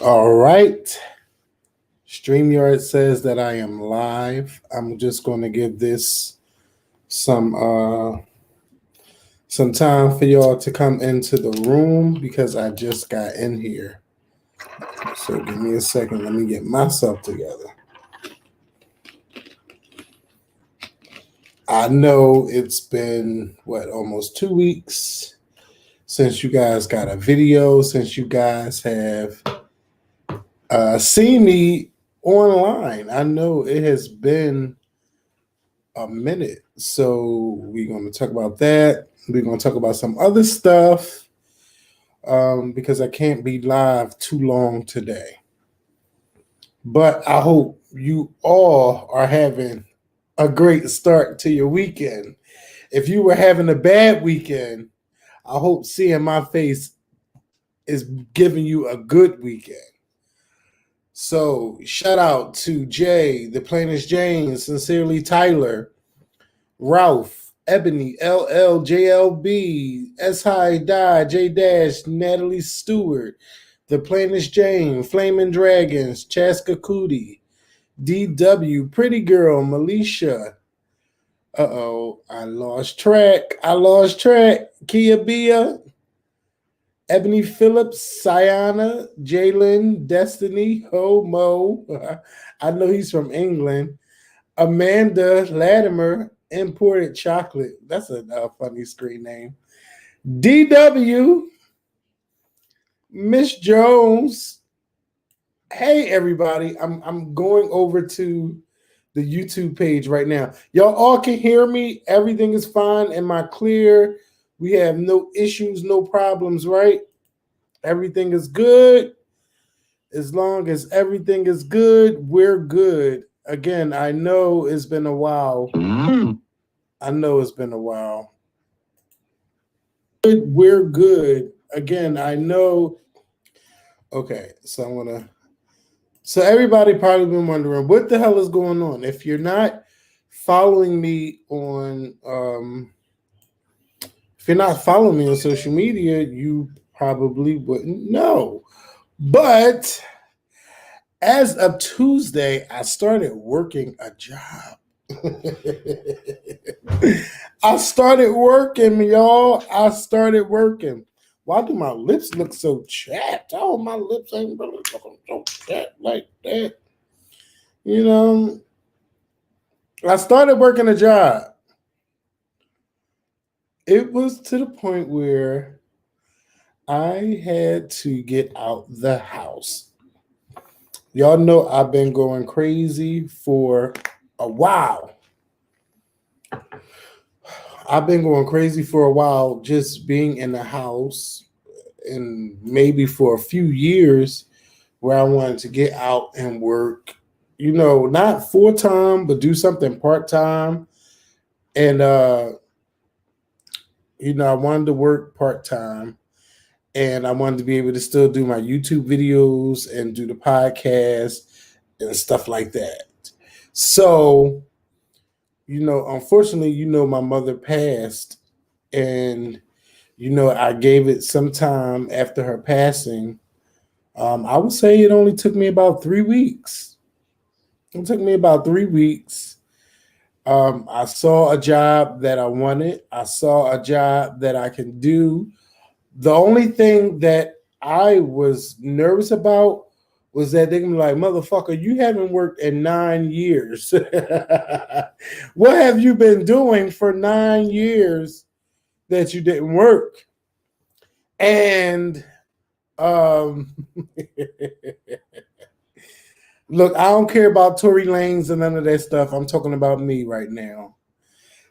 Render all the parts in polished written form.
All right. StreamYard says that I am live. I'm just going to give this some some time for y'all to come into the room because I just got in here. So give me a second. Let me get myself together. I know it's been almost 2 weeks since you guys got a video, since you guys have seen me online. I know it has been a minute. So we're going to talk about that. We're going to talk about some other stuff because I can't be live too long today. But I hope you all are having a great start to your weekend. If you were having a bad weekend, I hope seeing my face is giving you a good weekend. So shout out to Jay, the Plainest James, Sincerely Tyler, Ralph, Ebony, LL, JLB, S High Die, J Dash, Natalie Stewart, The Plainest Jane, Flaming Dragons, Chaska Cootie, DW, Pretty Girl, Militia. I lost track. Kia Bia, Ebony Phillips, Sayana, Jalen, Destiny, Homo. I know he's from England. Amanda Latimer, Imported Chocolate. That's a funny screen name. DW, Miss Jones. Hey everybody, I'm going over to the YouTube page right now. Y'all all can hear me. Everything is fine. Am I clear? We have no issues, no problems, right? Everything is good. As long as everything is good, we're good. Again, I know it's been a while. We're good. Again, I know. Okay, so I'm gonna. So everybody probably been wondering what the hell is going on. If you're not following me on, if you're not following me on social media, you probably wouldn't know. But as of Tuesday, I started working a job. I started working, y'all. I started working. Why do my lips look so chapped? Oh, my lips ain't really looking so chapped like that. You know, I started working a job. It was to the point where I had to get out the house. Y'all know I've been going crazy for a while. I've been going crazy for a while just being in the house and maybe for a few years where I wanted to get out and work, not full time, but do something part time. And, I wanted to work part time and I wanted to be able to still do my YouTube videos and do the podcast and stuff like that. So, unfortunately, my mother passed and, I gave it some time after her passing. I would say it only took me about 3 weeks. It took me about 3 weeks. I saw a job that I wanted. I saw a job that I can do. The only thing that I was nervous about was that they're gonna be like, motherfucker, you haven't worked in 9 years. What have you been doing for 9 years that you didn't work? And look, I don't care about Tory Lanez and none of that stuff. I'm talking about me right now.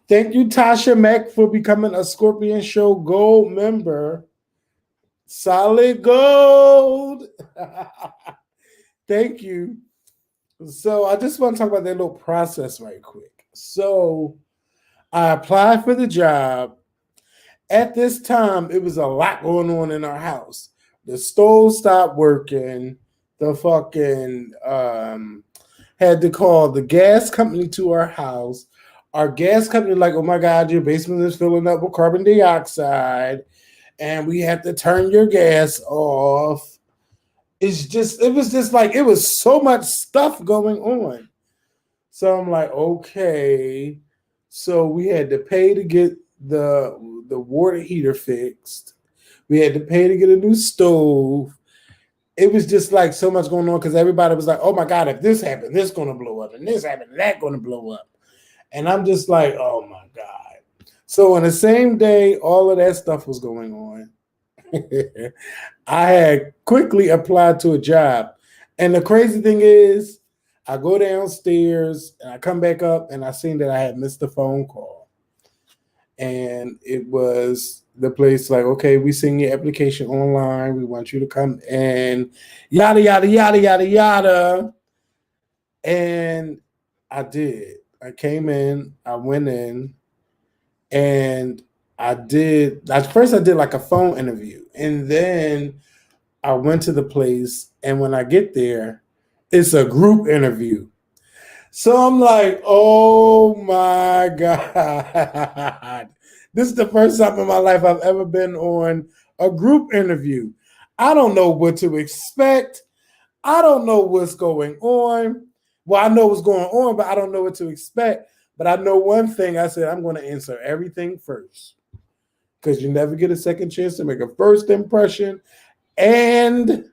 Thank you, Tasha Mack, for becoming a Scorpion Show Gold member. Solid gold. Thank you. So I just want to talk about that little process right quick. So I applied for the job. At this time, it was a lot going on in our house. The stove stopped working. The fucking had to call the gas company to our house. Our gas company like, oh my God, your basement is filling up with carbon dioxide. and we had to turn your gas off. It was just like, it was so much stuff going on. So I'm like, okay. So we had to pay to get the water heater fixed. We had to pay to get a new stove. It was just like so much going on because everybody was like, oh my God, if this happened, this gonna blow up, and this happened, that gonna blow up. And I'm just like, oh my God. So on the same day, all of that stuff was going on. I had quickly applied to a job. And the crazy thing is, I go downstairs and I come back up and I seen that I had missed a phone call. And it was the place like, okay, we seen your application online. We want you to come and yada, yada, yada, yada, yada. And I did. I came in, I went in, and at first I did like a phone interview. And then I went to the place, and when I get there, it's a group interview. So I'm like, oh my God. This is the first time in my life I've ever been on a group interview. I don't know what to expect. I don't know what's going on. Well, I know what's going on, but I don't know what to expect. But I know one thing. I said, I'm going to answer everything first, because you never get a second chance to make a first impression. And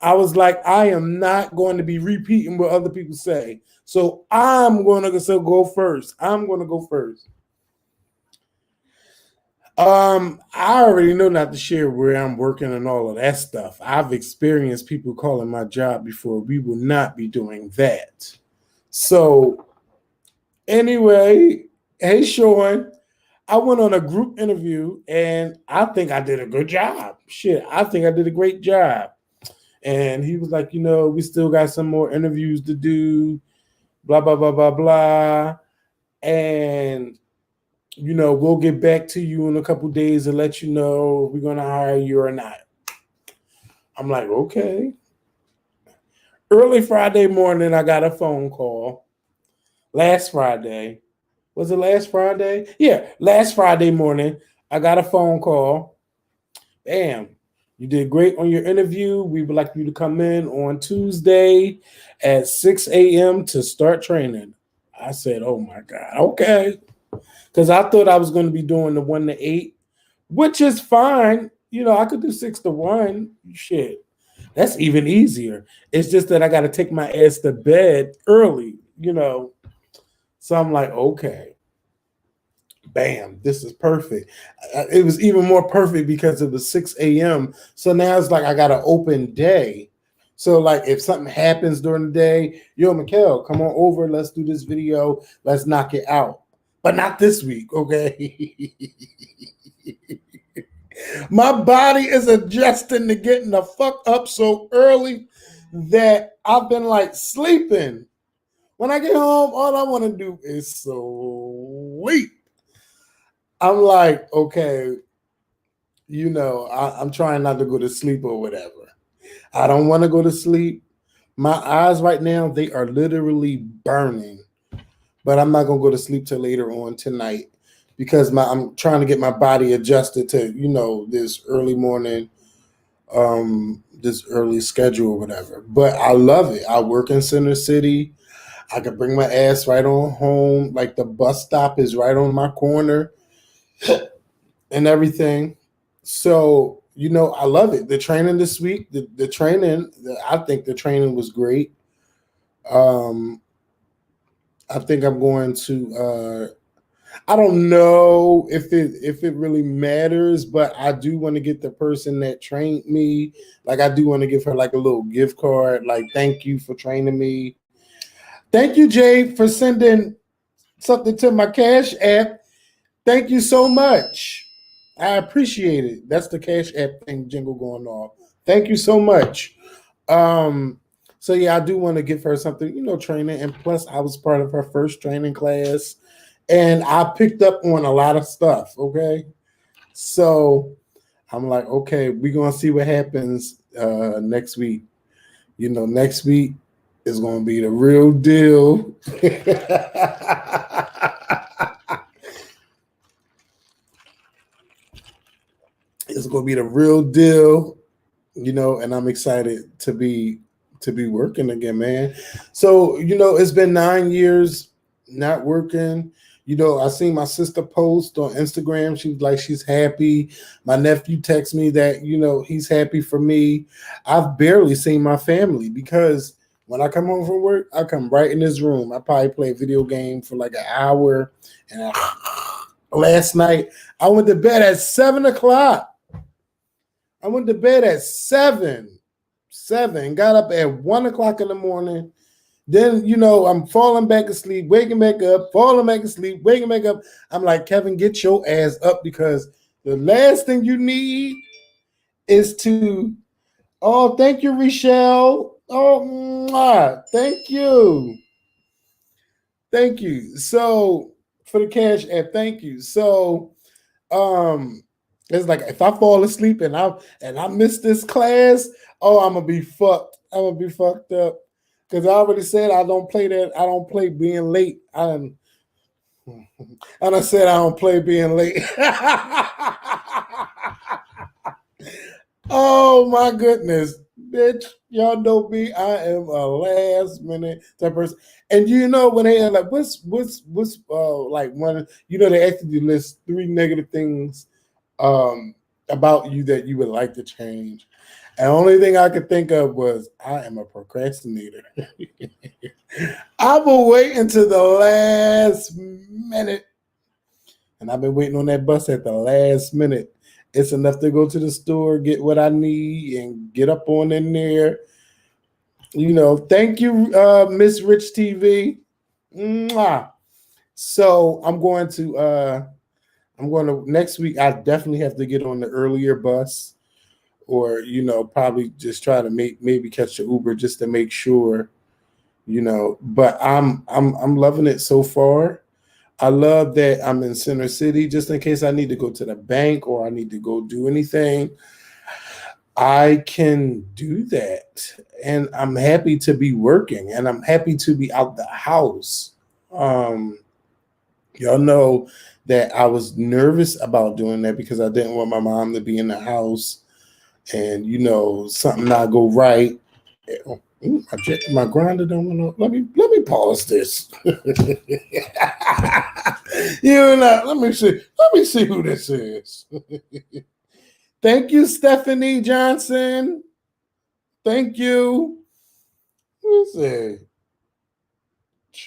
I was like, I am not going to be repeating what other people say. So I'm going to go first. I'm going to go first. I already know not to share where I'm working and all of that stuff. I've experienced people calling my job before. We will not be doing that. So anyway, hey Sean, I went on a group interview and I think I did a good job. Shit, I think I did a great job. And he was like, we still got some more interviews to do, blah, blah, blah, blah, blah. And, we'll get back to you in a couple days and let you know if we're going to hire you or not. I'm like, okay. Early Friday morning, I got a phone call. Last Friday. Was it last Friday? Yeah, last Friday morning, I got a phone call. Bam. You did great on your interview. We would like you to come in on Tuesday at 6 a.m. to start training. I said, oh my God, okay. Because I thought I was going to be doing the 1 to 8, which is fine. I could do 6 to 1. Shit, that's even easier. It's just that I got to take my ass to bed early, So I'm like, okay. Bam, this is perfect. It was even more perfect because it was 6 a.m. So now it's like I got an open day. So like if something happens during the day, yo, Mikkel, come on over. Let's do this video. Let's knock it out. But not this week, okay? My body is adjusting to getting the fuck up so early that I've been like sleeping. When I get home, all I want to do is sleep. I'm like, okay, I'm trying not to go to sleep or whatever. I don't want to go to sleep. My eyes right now, they are literally burning. But I'm not going to go to sleep till later on tonight because I'm trying to get my body adjusted to, this early morning, this early schedule or whatever. But I love it. I work in Center City. I could bring my ass right on home. Like the bus stop is right on my corner. And everything. So, I love it. The training this week, I think the training was great. I think I'm going to, I don't know if it really matters, but I do want to get the person that trained me. Like I do want to give her like a little gift card. Like, thank you for training me. Thank you, Jay, for sending something to my Cash App. Thank you so much. I appreciate it. That's the Cash App thing jingle going on. Thank you so much. So yeah, I do want to give her something, training. And plus I was part of her first training class and I picked up on a lot of stuff. Okay. So I'm like, okay, we're going to see what happens next week. Next week is going to be the real deal. It's gonna be the real deal, and I'm excited to be working again, man. So, it's been 9 years not working. I seen my sister post on Instagram. She's like, she's happy. My nephew texts me that, he's happy for me. I've barely seen my family because when I come home from work, I come right in this room. I probably play a video game for like an hour. And last night, I went to bed at 7 o'clock. I went to bed at 7, got up at 1 o'clock in the morning. Then, I'm falling back asleep, waking back up, falling back asleep, waking back up. I'm like, Kevin, get your ass up, because the last thing you need is to, oh, thank you, Richelle. Oh, mwah, thank you. Thank you. So, for the cash app, thank you. So, it's like if I fall asleep and I miss this class, oh, I'm gonna be fucked. I'm gonna be fucked up. Because I already said I don't play that. I don't play being late. I done said I don't play being late. Oh my goodness, bitch! Y'all know me. I am a last minute type person. And when they are like, what's like one? They asked you to list 3 negative things about you that you would like to change. And the only thing I could think of was I am a procrastinator. I will wait until the last minute. And I've been waiting on that bus at the last minute. It's enough to go to the store, get what I need, and get up on in there. Thank you, Miss Rich TV. Mwah. So I'm going to next week. I definitely have to get on the earlier bus, or probably just try to maybe catch the Uber just to make sure. But I'm loving it so far. I love that I'm in Center City, just in case I need to go to the bank or I need to go do anything. I can do that, and I'm happy to be working, and I'm happy to be out the house. Y'all know that I was nervous about doing that because I didn't want my mom to be in the house and something not go right. Ooh, my grinder don't want to. Let me pause this. Let me see. Let me see who this is. Thank you, Stephanie Johnson. Thank you. Who's it?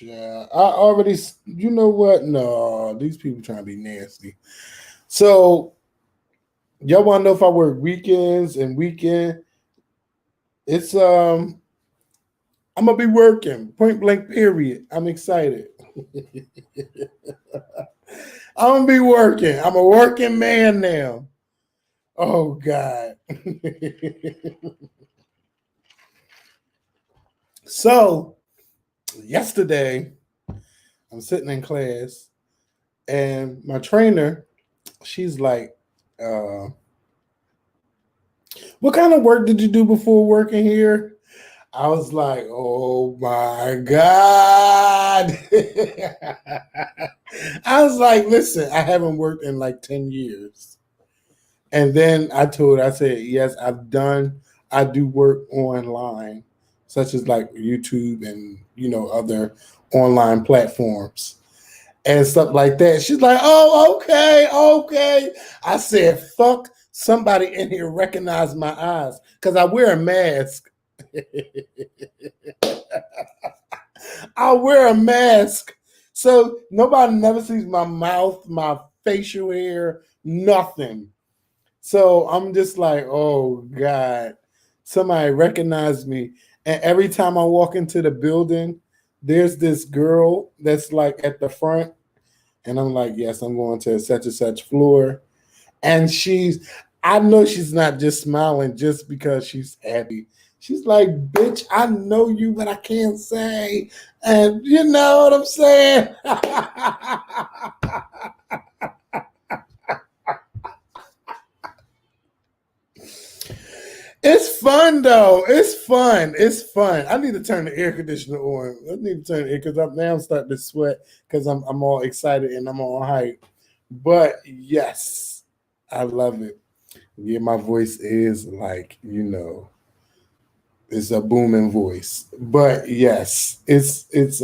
I already. You know what? No, these people trying to be nasty. So, y'all want to know if I work weekends and weekend? It's I'm gonna be working. Point blank. Period. I'm excited. I'm gonna be working. I'm a working man now. Oh God. So yesterday, I'm sitting in class, and my trainer, she's like, "What kind of work did you do before working here?" I was like, oh my God. I was like, listen, I haven't worked in like 10 years. And then I said, yes, I do work online, such as like YouTube and, other online platforms and stuff like that. She's like, oh, okay. I said, fuck, somebody in here recognize my eyes because I wear a mask. I wear a mask, so nobody never sees my mouth, my facial hair, nothing. So I'm just like, oh God, somebody recognized me. And every time I walk into the building, there's this girl that's like at the front, and I'm like, yes, I'm going to such and such floor. And I know she's not just smiling just because she's happy. She's like, bitch, I know you, but I can't say. And you know what I'm saying? It's fun though. It's fun. It's fun. I need to turn the air conditioner on. I need to turn it because I'm starting to sweat because I'm all excited and I'm all hyped. But yes, I love it. Yeah, my voice is like, it's a booming voice. But yes, it's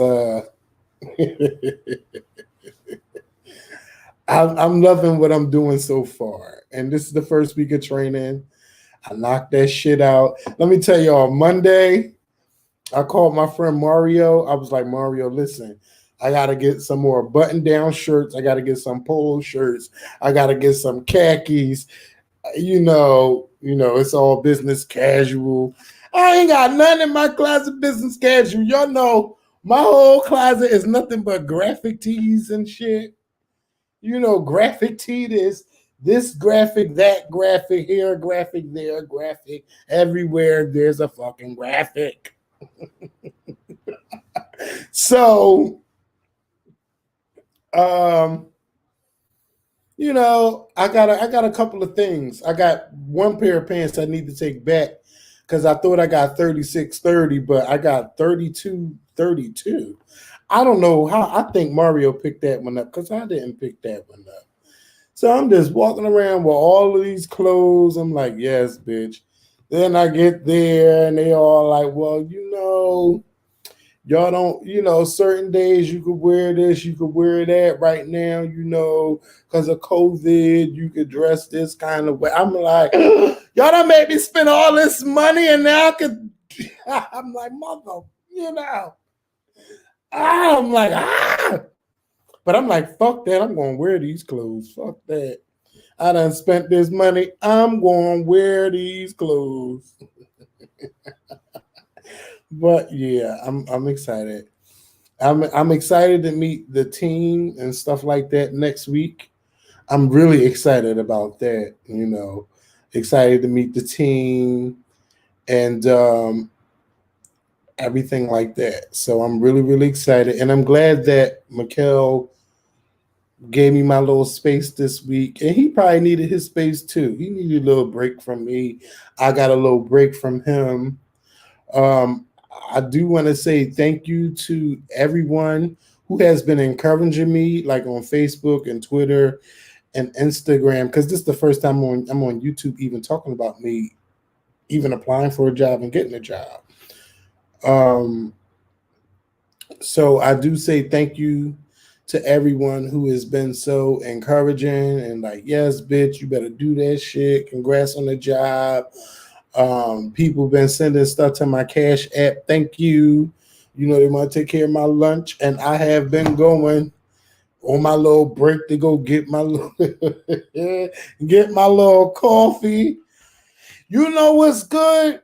I'm loving what I'm doing so far. And this is the first week of training. I knocked that shit out. Let me tell y'all, Monday, I called my friend Mario. I was like, Mario, listen, I got to get some more button down shirts. I got to get some polo shirts. I got to get some khakis. It's all business casual. I ain't got nothing in my closet business casual. Y'all know my whole closet is nothing but graphic tees and shit. Graphic tee this graphic, that graphic, here graphic, there graphic. Everywhere there's a fucking graphic. So, um, I got a couple of things. I got one pair of pants I need to take back because I thought I got 36-30, but I got 32-32. I don't know how. I think Mario picked that one up because I didn't pick that one up. So I'm just walking around with all of these clothes. I'm like, yes, bitch. Then I get there and they all like, well, y'all don't, certain days you could wear this, you could wear that. Right now, because of COVID, you could dress this kind of way. I'm like, y'all don't make me spend all this money and now I could. I'm like, mother, I'm like, But I'm like, fuck that. I'm going to wear these clothes. Fuck that. I done spent this money. I'm going to wear these clothes. But yeah, I'm excited. I'm excited to meet the team and stuff like that next week. I'm really excited about that. Excited to meet the team and everything like that. So I'm really, really excited, and I'm glad that Mikkel gave me my little space this week, and he probably needed his space too. He needed a little break from me. I got a little break from him. Um, I do want to say thank you to everyone who has been encouraging me, like on Facebook and Twitter and Instagram, because this is the first time I'm on YouTube even talking about me, even applying for a job and getting a job. Um, so I do say thank you to everyone who has been so encouraging and like, yes, bitch, you better do that shit. Congrats on the job. People been sending stuff to my Cash app. Thank you. They want to take care of my lunch, and I have been going on my little break to go get my get my little coffee. You know what's good?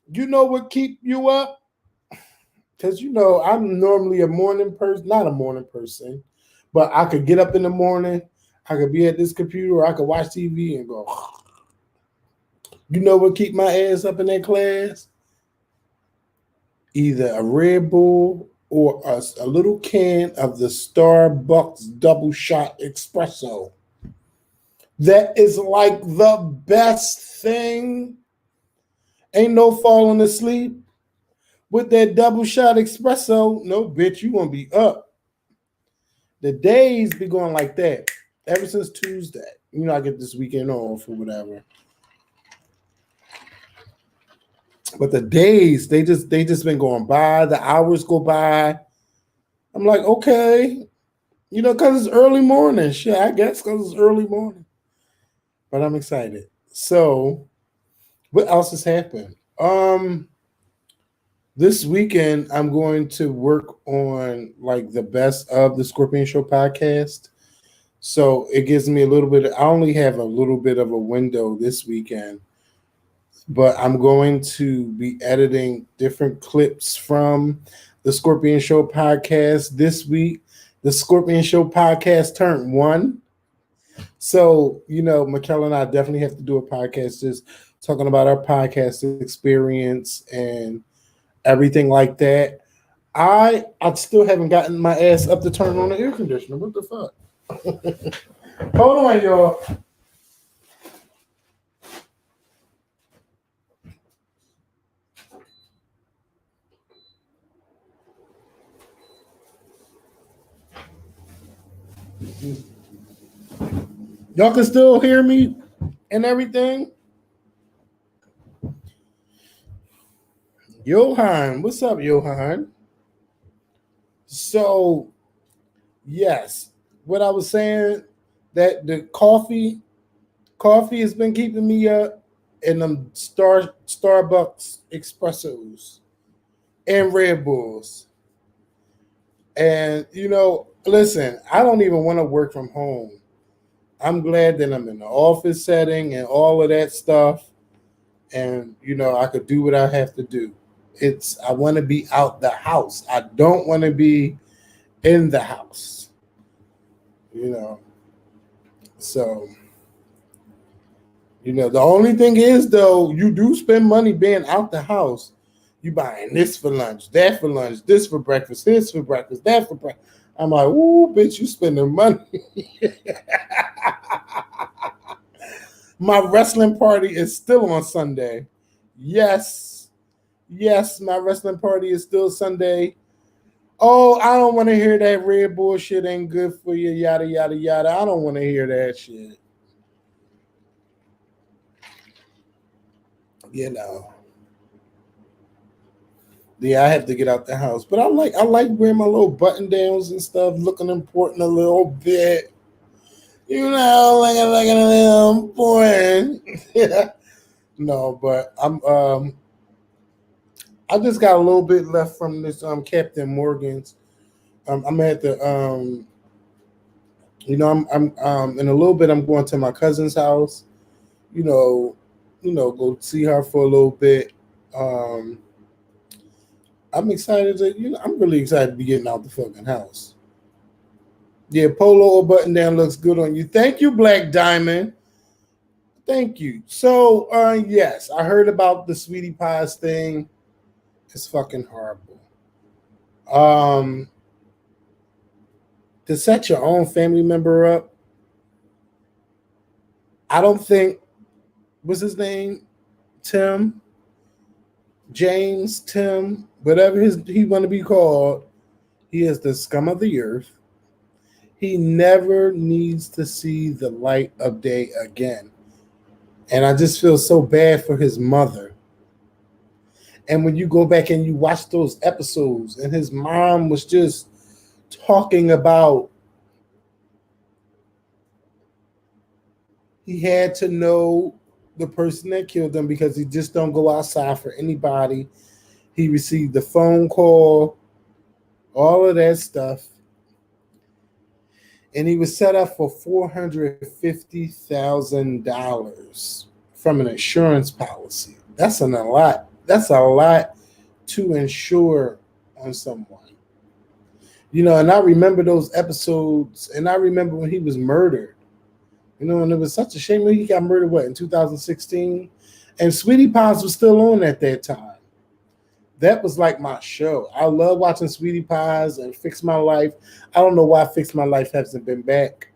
You know what keep you up? Because I'm normally a morning person, not a morning person, but I could get up in the morning, I could be at this computer, or I could watch TV and go. You know what keep my ass up in that class? Either a Red Bull or a little can of the Starbucks double shot espresso. That is like the best thing. Ain't no falling asleep with that double shot espresso. No, bitch, you gonna be up. The days be going like that ever since Tuesday. I get this weekend off or whatever. But the days, they just been going by. The hours go by. I'm like, okay, because it's early morning. Shit, I guess because it's early morning. But I'm excited. So, what else has happened? This weekend I'm going to work on like the best of the Scorpion Show podcast. So it gives me a little bit. I only have a little bit of a window this weekend, but I'm going to be editing different clips from the Scorpion Show podcast this week. The Scorpion Show podcast turned 1. So, Mikkel and I definitely have to do a podcast just talking about our podcast experience and everything like that. I still haven't gotten my ass up to turn on the air conditioner. What the fuck? Hold on, y'all. Y'all can still hear me? and everything. Johan, what's up, Johan? So, yes, what I was saying that the coffee has been keeping me up, and them Starbucks espressos and Red Bulls. And listen, I don't even want to work from home. I'm glad that I'm in the office setting and all of that stuff, and I could do what I have to do. I want to be out the house. I don't want to be in the house. You know, so the only thing is though, you do spend money being out the house. You buying this for lunch, that for lunch, this for breakfast, this for breakfast, that for breakfast. I'm like, ooh, bitch, you spending money. My wrestling party is still on Sunday. Yes. Yes, my wrestling party is still Sunday. Oh, I don't want to hear that Red Bull shit ain't good for you, yada, yada, yada. I don't want to hear that shit. You know. Yeah, I have to get out the house. But I like wearing my little button downs and stuff, looking important a little bit. Looking a little important. Yeah. No, but I just got a little bit left from this Captain Morgan's. I'm at the I'm in a little bit I'm going to my cousin's house, you know, go see her for a little bit. Um I'm excited I'm really excited to be getting out the fucking house. Yeah, polo or button down looks good on you. Thank you, Black Diamond. Thank you. So yes, I heard about the sweetie pies thing. It's fucking horrible. Um to set your own family member up, I don't think what's his name? Tim, James, Tim, whatever he want to be called, he is the scum of the earth. He never needs to see the light of day again. And I just feel so bad for his mother. And when you go back and you watch those episodes, and his mom was just talking about he had to know the person that killed him because he just don't go outside for anybody. He received the phone call, all of that stuff. And he was set up for $450,000 from an insurance policy. That's a lot. That's a lot to insure on someone. And I remember those episodes, and I remember when he was murdered. And it was such a shame when he got murdered, in 2016? And Sweetie Pies was still on at that time. That was like my show. I love watching Sweetie Pies and Fix My Life. I don't know why Fix My Life hasn't been back,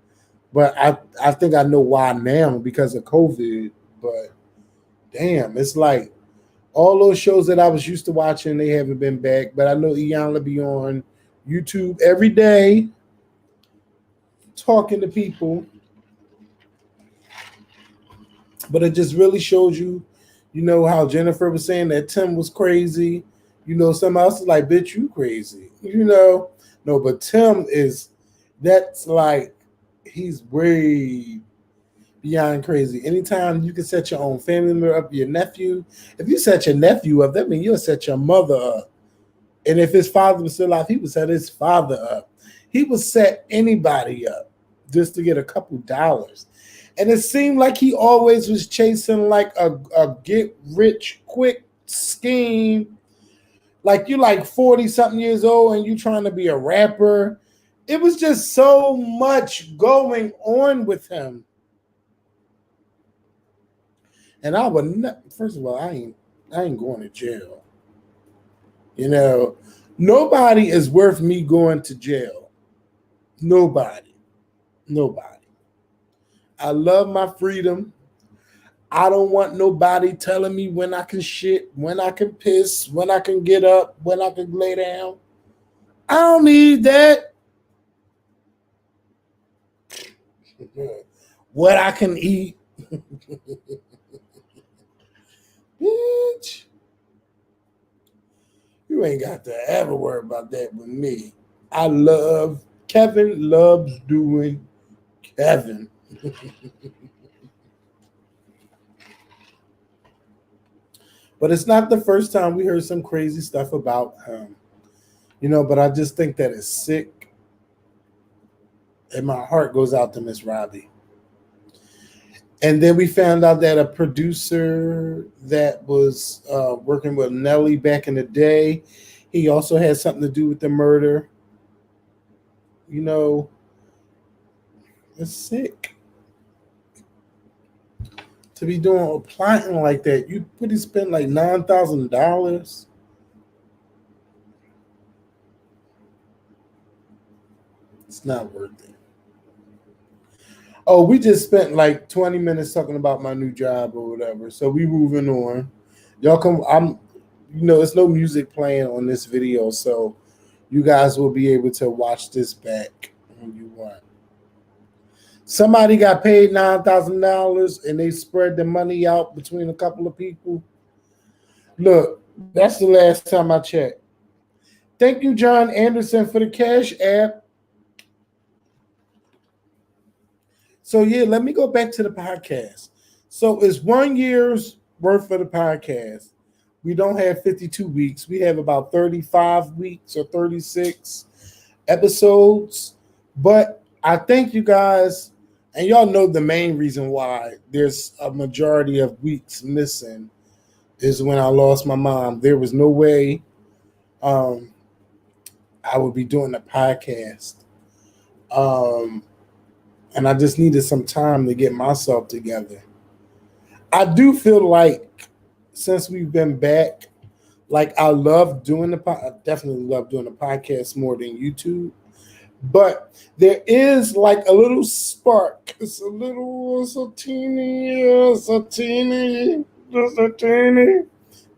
but I think I know why now because of COVID. But damn, it's like all those shows that I was used to watching, they haven't been back. But I know Iyanla be on YouTube every day talking to people. But it just really shows you, how Jennifer was saying that Tim was crazy. Somebody else is like, bitch, you crazy. No, but Tim that's like, he's way beyond crazy. Anytime you can set your own family member up, your nephew, if you set your nephew up, that means you'll set your mother up. And if his father was still alive, he would set his father up. He would set anybody up just to get a couple dollars. And it seemed like he always was chasing like a get rich quick scheme. Like you like 40 something years old and you trying to be a rapper. It was just so much going on with him. And I would not, first of all, I ain't going to jail. Nobody is worth me going to jail. Nobody. I love my freedom. I don't want nobody telling me when I can shit, when I can piss, when I can get up, when I can lay down. I don't need that. What I can eat, Bitch, you ain't got to ever worry about that with me. Kevin loves doing Kevin. But it's not the first time we heard some crazy stuff about him. But I just think that it's sick. And my heart goes out to Miss Robbie. And then we found out that a producer that was working with Nelly back in the day, he also had something to do with the murder. It's sick to be doing plotting like that. You pretty spend like $9,000. It's not worth it. Oh, we just spent like 20 minutes talking about my new job or whatever. So we moving on. Y'all come. It's no music playing on this video, so you guys will be able to watch this back when you want. Somebody got paid $9,000 and they spread the money out between a couple of people. Look, that's the last time I checked. Thank you, John Anderson, for the Cash App. So yeah, let me go back to the podcast. So it's 1 year's worth of the podcast. We don't have 52 weeks. We have about 35 weeks or 36 episodes. But I thank you guys, and y'all know the main reason why there's a majority of weeks missing is when I lost my mom. There was no way I would be doing the podcast. And I just needed some time to get myself together. I do feel like since we've been back, like I definitely love doing the podcast more than YouTube. But there is like a little spark. It's a teeny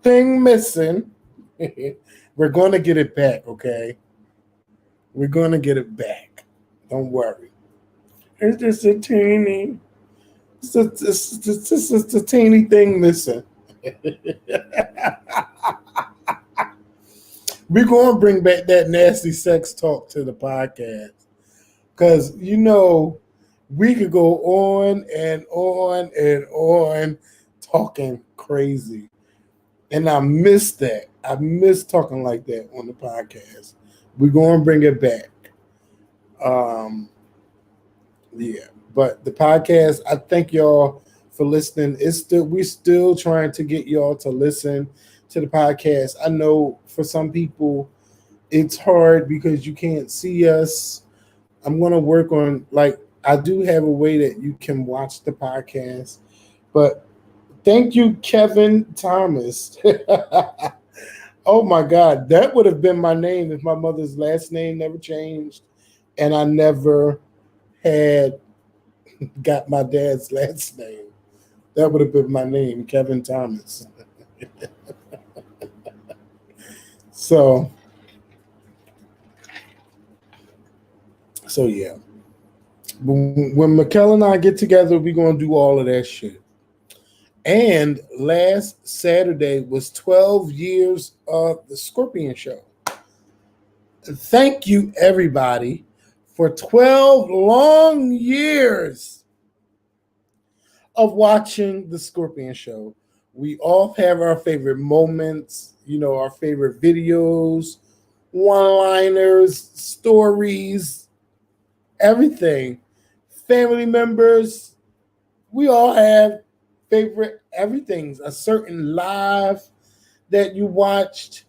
thing missing. We're going to get it back, okay? We're going to get it back. Don't worry. It's just a teeny. It's just a teeny thing missing. We're going to bring back that nasty sex talk to the podcast. Because, we could go on and on and on talking crazy. And I miss that. I miss talking like that on the podcast. We're going to bring it back. Yeah, but the podcast, I thank y'all for listening. We're still trying to get y'all to listen to the podcast. I know for some people it's hard because you can't see us. I'm gonna work on I do have a way that you can watch the podcast. But thank you, Kevin Thomas. Oh my God, that would have been my name if my mother's last name never changed and I never had got my dad's last name. That would have been my name, Kevin Thomas. So yeah. When Mikkel and I get together, we're going to do all of that shit. And last Saturday was 12 years of the Scorpion Show. Thank you, everybody, for 12 long years of watching the Scorpion Show. We all have our favorite moments, our favorite videos, one-liners, stories, everything. Family members, we all have favorite everything. A certain live that you watched,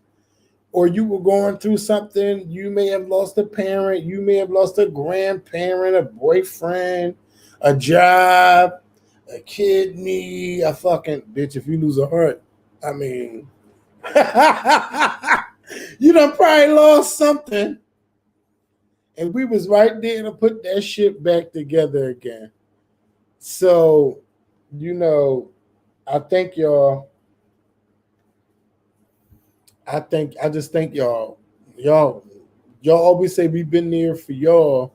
or you were going through something. You may have lost a parent. You may have lost a grandparent, a boyfriend, a job, a kidney, a fucking bitch. If you lose a heart, I mean, you done probably lost something. And we was right there to put that shit back together again. So, I thank y'all. I just thank y'all. Y'all always say we've been there for y'all.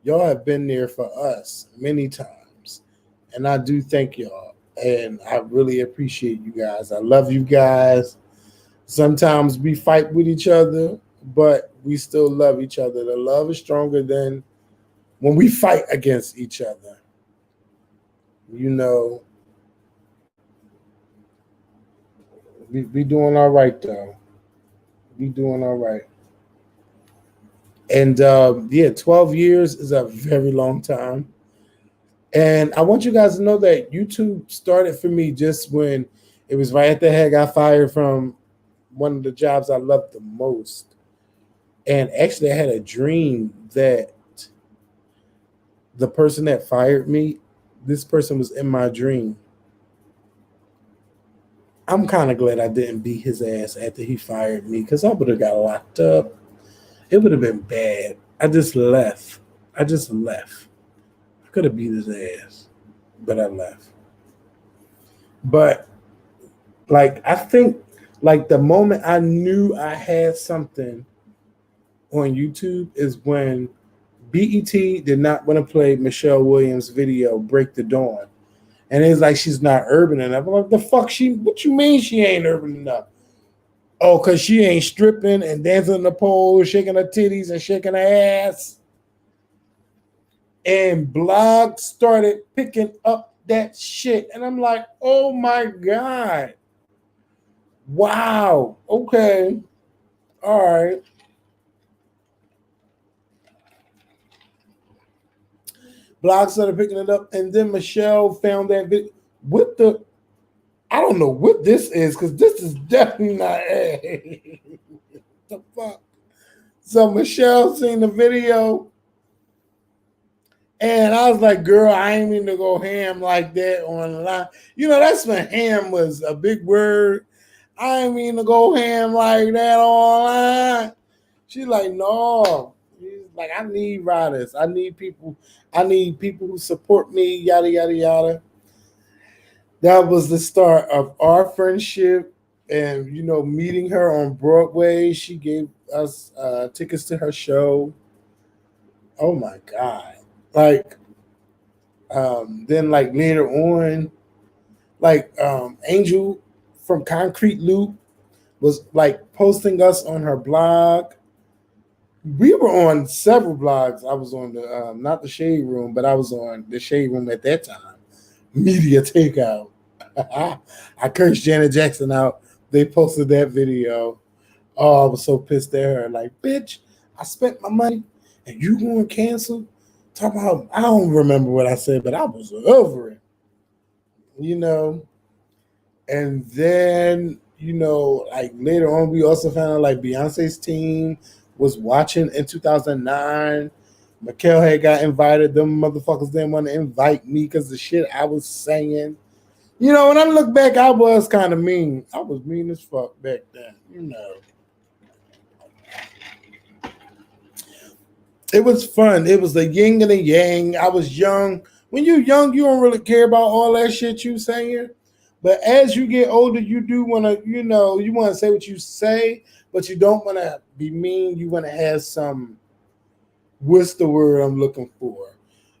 Y'all have been there for us many times. And I do thank y'all. And I really appreciate you guys. I love you guys. Sometimes we fight with each other, but we still love each other. The love is stronger than when we fight against each other. You know, we doing all right though. We doing all right. And yeah, 12 years is a very long time. And I want you guys to know that YouTube started for me just when it was right after I got fired from one of the jobs I loved the most. And actually, I had a dream that the person that fired me, this person was in my dream. I'm kind of glad I didn't beat his ass after he fired me because I would have got locked up. It would have been bad. I just left. I just left. I could have beat his ass, but I left. But like I think like the moment I knew I had something on YouTube is when BET did not want to play Michelle Williams' video "Break the Dawn," and it's like she's not urban enough. I'm like, the fuck she? What you mean she ain't urban enough? Oh, cause she ain't stripping and dancing on the pole, shaking her titties and shaking her ass. And blogs started picking up that shit, and I'm like, oh my god, wow, okay, all right. Blogs started picking it up, and then Michelle found that video with the. I don't know what this is because this is definitely not a. The fuck. So Michelle seen the video, and I was like, "Girl, I ain't mean to go ham like that online." You know, that's when ham was a big word. I ain't mean to go ham like that online. She's like, "No." She's like, "I need riders. I need people. I need people who support me." Yada yada yada. That was the start of our friendship, and you know, meeting her on Broadway. She gave us tickets to her show. Oh my god! Like then like later on, like Angel from Concrete Loop was like posting us on her blog. We were on several blogs. I was on the not the Shade Room, but I was on the Shade Room at that time. Media Takeout. I cursed Janet Jackson out. They posted that video. Oh, I was so pissed at her. Like, bitch, I spent my money and you going to cancel? Talk about, I don't remember what I said, but I was over it. You know, and then, you know, like later on, we also found out like Beyonce's team was watching in 2009. Mikhail had got invited. Them motherfuckers didn't want to invite me because the shit I was saying. You know, when I look back, I was kind of mean. I was mean as fuck back then. You know, it was fun. It was the yin and the yang. I was young. When you're young, you don't really care about all that shit you saying. But as you get older, you do want to, you know, you want to say what you say, but you don't want to be mean. You want to have some, what's the word I'm looking for?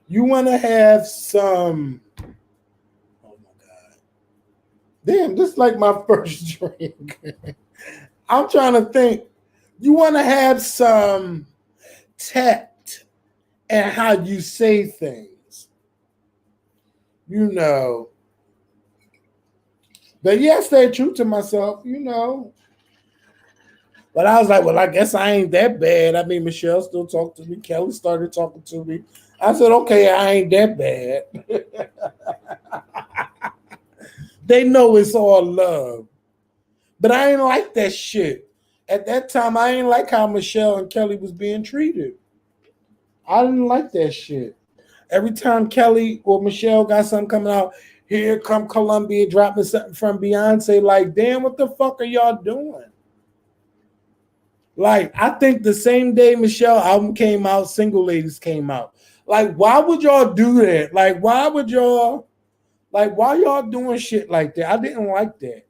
You want to have some, oh my God. Damn, this is like my first drink. I'm trying to think. You want to have some tact and how you say things. You know. But yeah, I stayed true to myself, you know. But I was like, well, I guess I ain't that bad. I mean, Michelle still talked to me. Kelly started talking to me. I said, okay, I ain't that bad. They know it's all love. But I ain't like that shit. At that time, I ain't like how Michelle and Kelly was being treated. I didn't like that shit. Every time Kelly or Michelle got something coming out, here come Columbia dropping something from Beyonce. Like, damn, what the fuck are y'all doing? Like, I think the same day Michelle album came out, Single Ladies came out. Like, why would y'all do that? Like, why y'all doing shit like that? I didn't like that.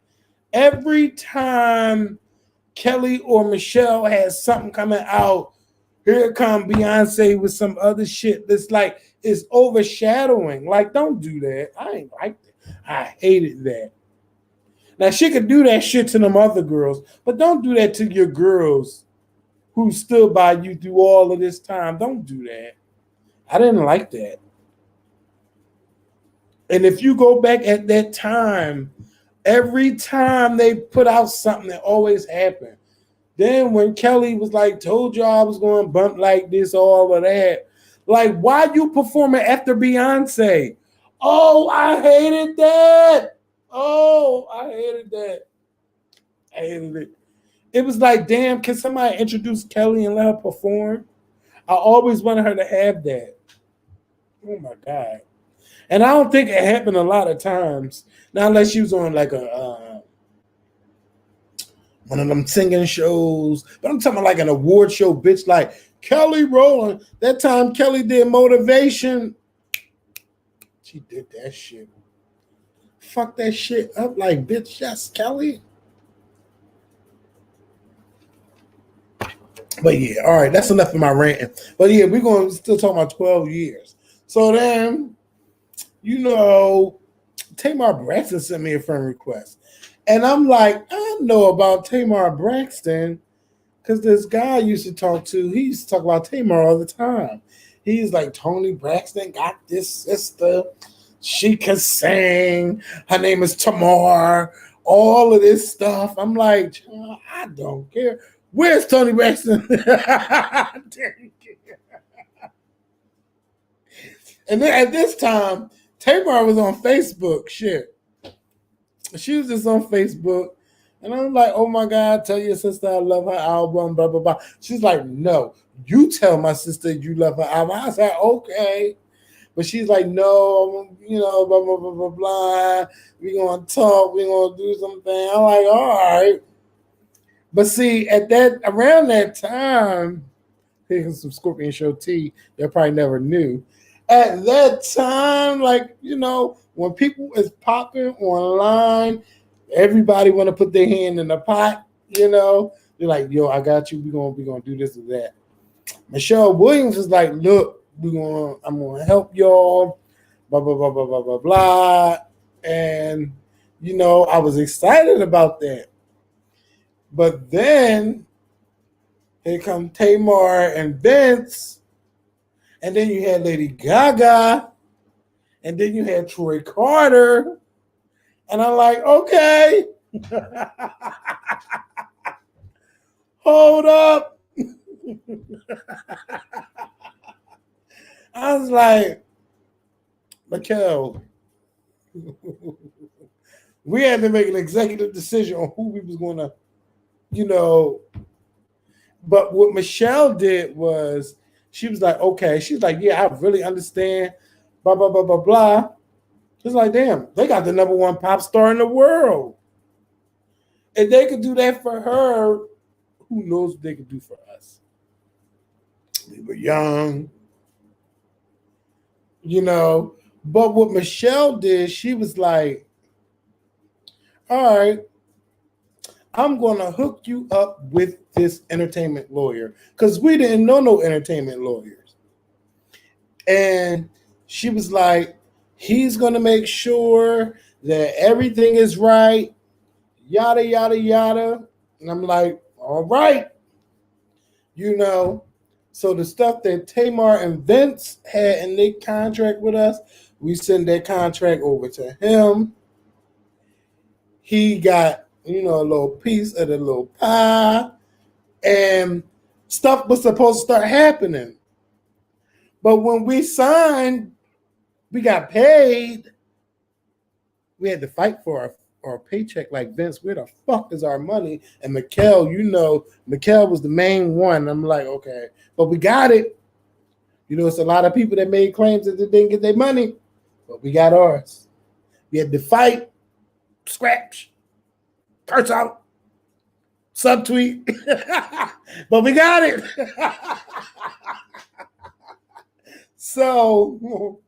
Every time Kelly or Michelle had something coming out, Here come Beyonce with some other shit that's like it's overshadowing. Like, don't do that. I ain't like that. I hated that. Now she could do that shit to them other girls, but don't do that to your girls who stood by you through all of this time. Don't do that. I didn't like that. And if you go back at that time, every time they put out something that always happened. Then when Kelly was like, told you I was going to bump like this, all of that. Like, why you performing after Beyonce? Oh, I hated that. Oh, I hated that. I hated it. It was like, damn, can somebody introduce Kelly and let her perform? I always wanted her to have that. Oh my God. And I don't think it happened a lot of times. Not unless she was on like a one of them singing shows. But I'm talking about like an award show, bitch, like Kelly Rowland. That time Kelly did Motivation. She did that shit. Fuck that shit up like, bitch, yes, Kelly. But yeah, all right, that's enough of my ranting. But yeah, we're going to still talk about 12 years. So then, you know, Tamar Braxton sent me a friend request. And I'm like, I know about Tamar Braxton because this guy I used to talk to, he used to talk about Tamar all the time. He's like, Tony Braxton got this sister. She can sing. Her name is Tamar. All of this stuff. I'm like, I don't care. Where's Tony Braxton? And then at this time, Tamar was on Facebook. Shit. She was just on Facebook. And I'm like, oh my God, tell your sister I love her album, blah, blah, blah. She's like, no, you tell my sister you love her album. I said, okay. But she's like, no, you know, blah, blah, blah, blah, blah. We're going to talk. We're going to do something. I'm like, all right. But see, around that time, here's some Scorpion Show tea that I probably never knew. At that time, like, you know, when people is popping online, everybody want to put their hand in the pot, you know. They're like, yo, I got you. We're gonna do this or that. Michelle Williams is like, look, I'm gonna help y'all, blah, blah, blah, blah, blah, blah, blah. And, you know, I was excited about that. But then here come Tamar and Vince. And then you had Lady Gaga. And then you had Troy Carter. And I'm like, okay. Hold up. I was like, Mikel, we had to make an executive decision on who we was going to, you know. But what Michelle did was she was like, okay. She's like, yeah, I really understand, blah, blah, blah, blah, blah. It's like, damn, they got the number one pop star in the world. If they could do that for her, who knows what they could do for us? We were young, you know. But what Michelle did, she was like, all right, I'm going to hook you up with this entertainment lawyer. Because we didn't know no entertainment lawyers. And she was like, he's going to make sure that everything is right, yada, yada, yada. And I'm like, all right. You know, so the stuff that Tamar and Vince had in their contract with us, we send that contract over to him. He got, you know, a little piece of the little pie. And stuff was supposed to start happening. But when we signed, we got paid. We had to fight for our paycheck like Vince. Where the fuck is our money? And Mikel, you know, Mikel was the main one. I'm like, okay, but we got it. You know, it's a lot of people that made claims that they didn't get their money, but we got ours. We had to fight, scratch, curse out, subtweet, but we got it. So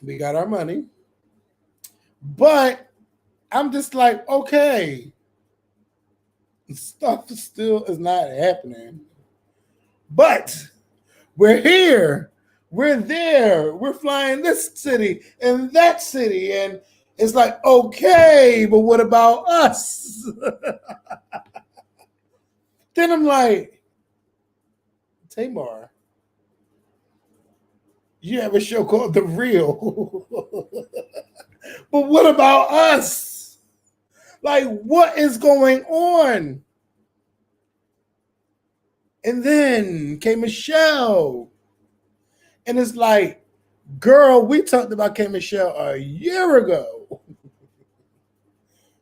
we got our money. But I'm just like, okay, Stuff still is not happening. But we're here. We're there. We're flying this city and that city. And it's like, okay, but what about us? Then I'm like, Tamar, you have a show called The Real. But what about us? Like, what is going on? And then came Michelle. And it's like, girl, we talked about K Michelle a year ago.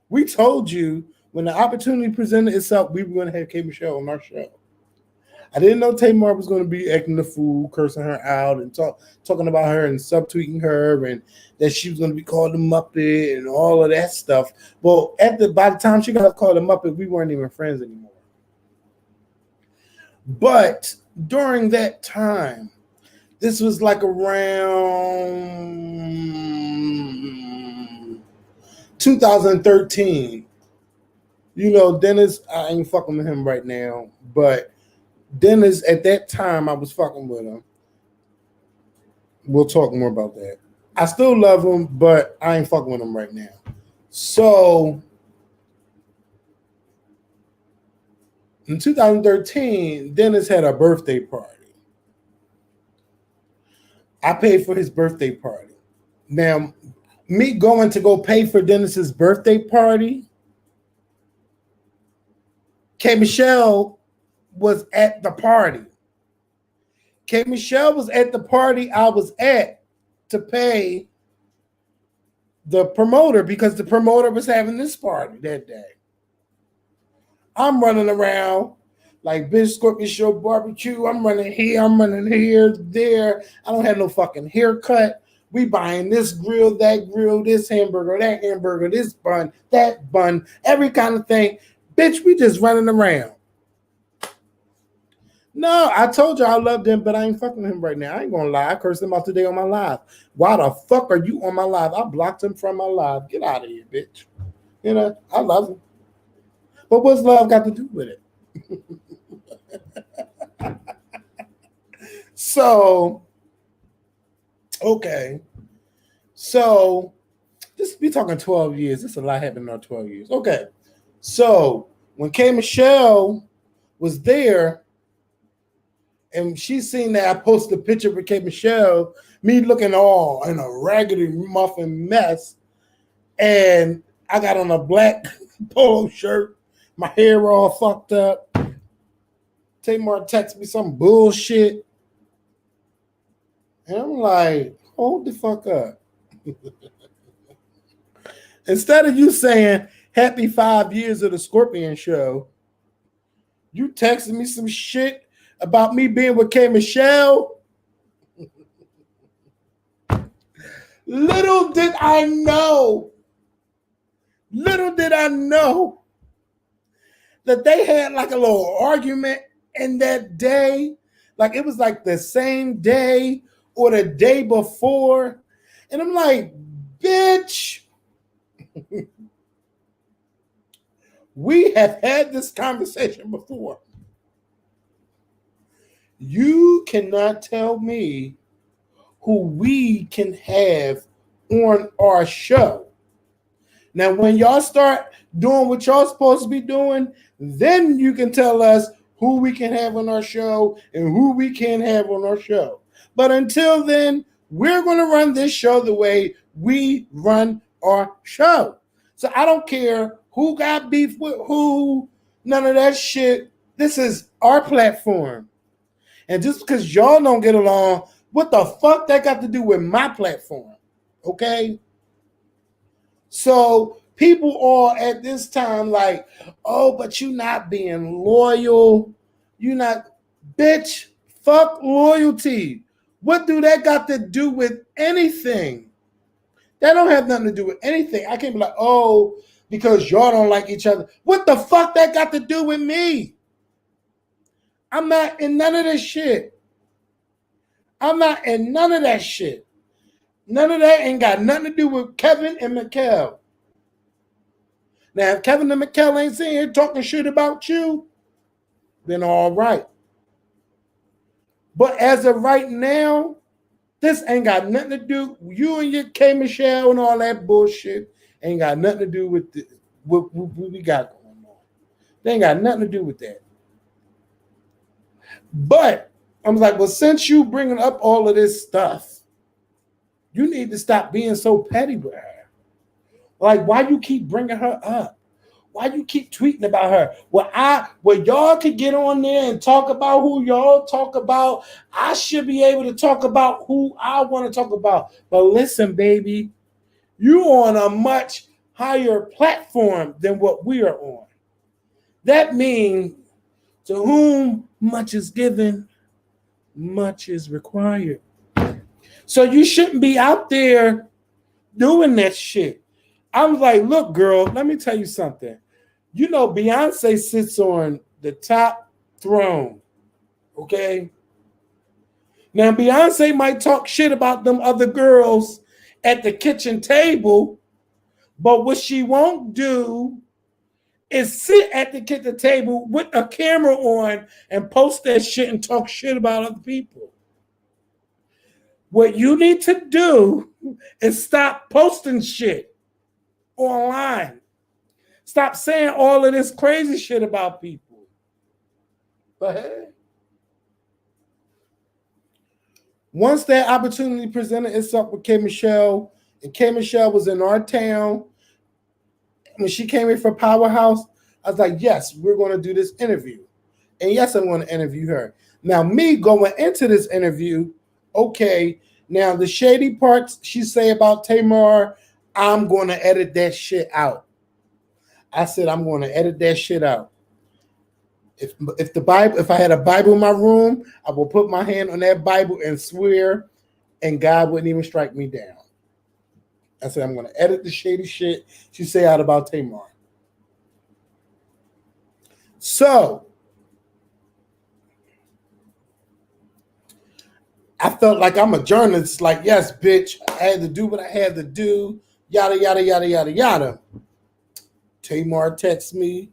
We told you when the opportunity presented itself, we were going to have K Michelle on our show. I didn't know Tamar was going to be acting the fool, cursing her out and talking about her and subtweeting her, and that she was going to be called a Muppet and all of that stuff. Well, by the time she got called a Muppet, we weren't even friends anymore. But during that time, this was like around 2013. You know, Dennis, I ain't fucking with him right now, but Dennis, at that time, I was fucking with him. We'll talk more about that. I still love him, but I ain't fucking with him right now. So, in 2013, Dennis had a birthday party. I paid for his birthday party. Now, me going to go pay for Dennis's birthday party, K Michelle was at the party. K Michelle was at the party I was at to pay the promoter because the promoter was having this party that day. I'm running around like Bitch Scorpion Show barbecue. I'm running here, there. I don't have no fucking haircut. We buying this grill, this hamburger, this bun, that bun, every kind of thing. Bitch, we just running around. No, I told you I loved him, but I ain't fucking with him right now. I ain't gonna lie. I cursed him out today on my live. Why the fuck are you on my live? I blocked him from my live. Get out of here, bitch. You know, I love him. But what's love got to do with it? So, okay. So, this be talking 12 years. This is a lot happened in our 12 years. Okay. So, when K Michelle was there, and she seen that I posted a picture with K Michelle, me looking all in a raggedy muffin mess, and I got on a black polo shirt, my hair all fucked up. Tamar texted me some bullshit, and I'm like, hold the fuck up. Instead of you saying happy 5 years of the Scorpion Show, you texted me some shit about me being with K Michelle. Little did I know that they had like a little argument in that day. Like it was like the same day or the day before. And I'm like, bitch, we have had this conversation before. You cannot tell me who we can have on our show. Now, when y'all start doing what y'all supposed to be doing, then you can tell us who we can have on our show and who we can't have on our show. But until then, we're going to run this show the way we run our show. So I don't care who got beef with who, none of that shit. This is our platform. And just because y'all don't get along, what the fuck that got to do with my platform? Okay? So people are at this time like, oh, but you not being loyal. You not, bitch, fuck loyalty. What do that got to do with anything? That don't have nothing to do with anything. I can't be like, oh, because y'all don't like each other. What the fuck that got to do with me? I'm not in none of this shit. I'm not in none of that shit. None of that ain't got nothing to do with Kevin and Mikkel. Now, if Kevin and McKell ain't sitting here talking shit about you, then all right. But as of right now, this ain't got nothing to do. You and your K Michelle and all that bullshit ain't got nothing to do with what we got going on. They ain't got nothing to do with that. But I was like, well, since you bringing up all of this stuff, you need to stop being so petty with her. Like, why you keep bringing her up? Why you keep tweeting about her? Well, y'all could get on there and talk about who y'all talk about. I should be able to talk about who I want to talk about. But listen, baby, you on a much higher platform than what we are on. That means to whom much is given, much is required. So you shouldn't be out there doing that shit. I was like, look, girl, let me tell you something. You know, Beyonce sits on the top throne, okay? Now, Beyonce might talk shit about them other girls at the kitchen table, but what she won't do is sit at the kitchen table with a camera on and post that shit and talk shit about other people. What you need to do is stop posting shit online. Stop saying all of this crazy shit about people. But hey, once that opportunity presented itself with K Michelle, and K Michelle was in our town, when she came in for Powerhouse, I was like, yes, we're going to do this interview. And yes, I'm going to interview her. Now, me going into this interview, okay, now the shady parts she say about Tamar, I'm going to edit that shit out. I said I'm going to edit that shit out. If I had a Bible in my room, I will put my hand on that Bible and swear, and God wouldn't even strike me down. I said I'm going to edit the shady shit she say out about Tamar. So I felt like I'm a journalist. Like, yes, bitch, I had to do what I had to do. Yada yada yada yada yada. Tamar texts me.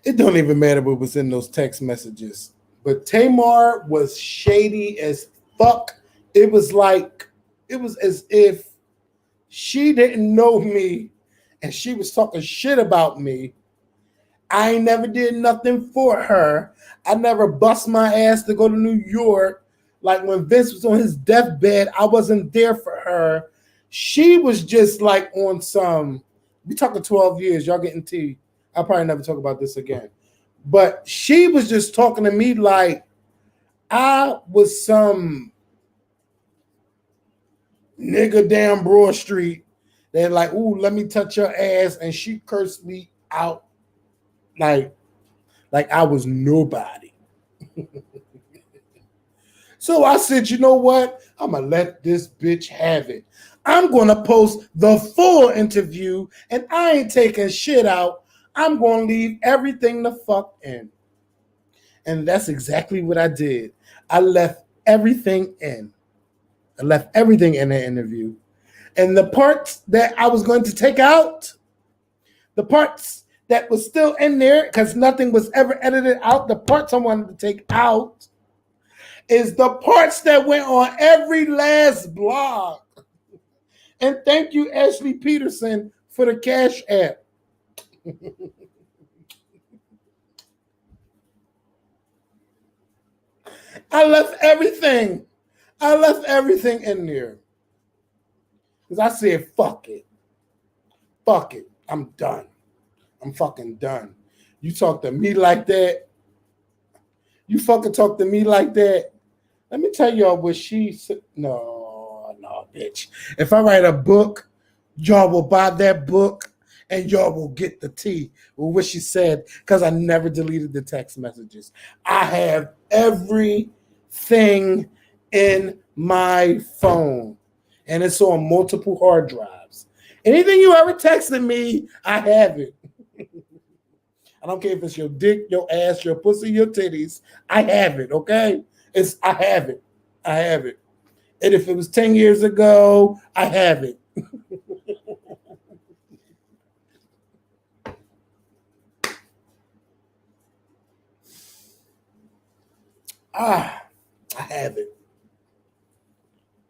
It don't even matter what was in those text messages. But Tamar was shady as fuck. It was as if she didn't know me and she was talking shit about me. I ain't never did nothing for her. I never bust my ass to go to New York. Like when Vince was on his deathbed, I wasn't there for her. She was just like on some, we talking 12 years, y'all getting tea. I'll probably never talk about this again. But she was just talking to me like I was some nigga down Broad Street that like, ooh, let me touch your ass. And she cursed me out like I was nobody. So I said, you know what? I'm going to let this bitch have it. I'm going to post the full interview and I ain't taking shit out. I'm going to leave everything the fuck in. And that's exactly what I did. I left everything in. I left everything in the interview. And the parts that I was going to take out, the parts that was still in there, because nothing was ever edited out, the parts I wanted to take out is the parts that went on every last blog. And thank you, Ashley Peterson, for the Cash App. I left everything. I left everything in there. Because I said, fuck it. Fuck it. I'm done. I'm fucking done. You talk to me like that. You fucking talk to me like that. Let me tell y'all what she said. No, bitch. If I write a book, y'all will buy that book and y'all will get the tea with what she said because I never deleted the text messages. I have everything in my phone and it's on multiple hard drives. Anything you ever texted me, I have it. I don't care if it's your dick, your ass, your pussy, your titties. I have it, okay? I have it. I have it. And if it was 10 years ago, I have it. I have it.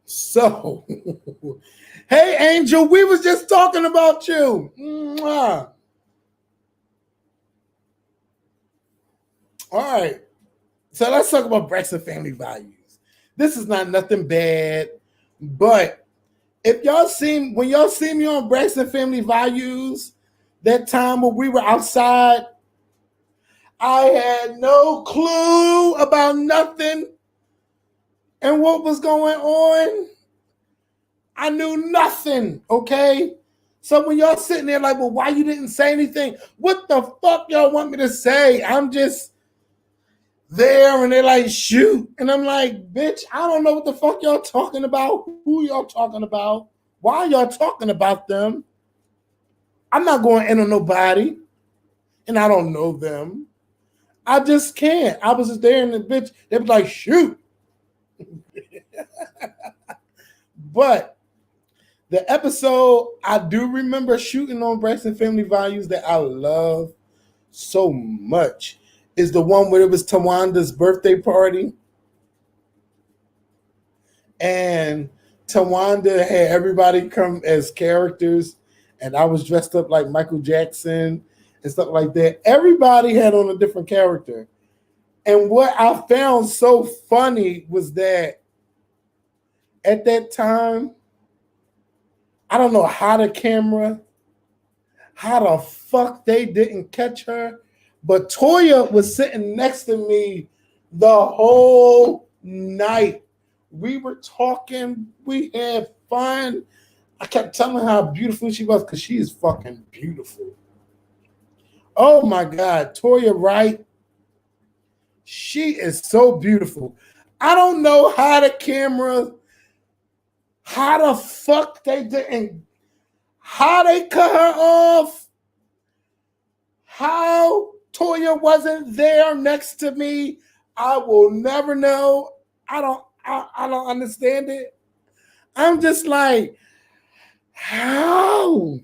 So, hey, Angel, we was just talking about you. Mwah. All right. So let's talk about Braxton Family Values. This is not nothing bad, but if when y'all see me on Braxton Family Values, that time when we were outside, I had no clue about nothing and what was going on. I knew nothing, okay? So when y'all sitting there like, well, why you didn't say anything? What the fuck y'all want me to say? I'm just there and they're like, shoot. And I'm like, bitch, I don't know what the fuck y'all talking about. Who y'all talking about? Why y'all talking about them? I'm not going in on nobody and I don't know them. I just can't. I was just there and the bitch, they was like, shoot. But the episode I do remember shooting on Braxton Family Values that I love so much is the one where it was Tawanda's birthday party. And Tawanda had everybody come as characters, and I was dressed up like Michael Jackson and stuff like that. Everybody had on a different character. And what I found so funny was that at that time, I don't know how the fuck they didn't catch her, but Toya was sitting next to me the whole night. We were talking, we had fun. I kept telling her how beautiful she was because she is fucking beautiful. Oh my God, Toya Wright. She is so beautiful. I don't know how the fuck they didn't, how they cut her off, how Toya wasn't there next to me. I will never know. I don't understand it. I'm just like, how?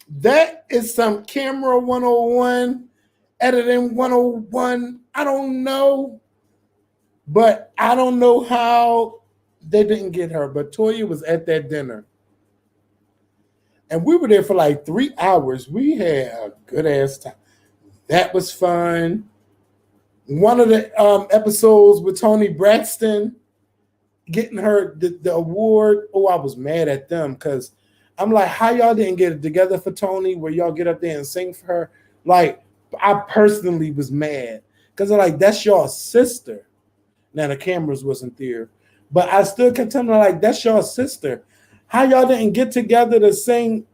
That is some camera 101, editing 101. I don't know. But I don't know how they didn't get her. But Toya was at that dinner. And we were there for like 3 hours. We had a good ass time. That was fun. One of the episodes with Toni Braxton getting her the award. Oh, I was mad at them because I'm like, how y'all didn't get it together for Toni where y'all get up there and sing for her? Like, I personally was mad because I'm like, that's your sister. Now the cameras wasn't there, but I still kept telling her like, that's your sister. How y'all didn't get together to sing,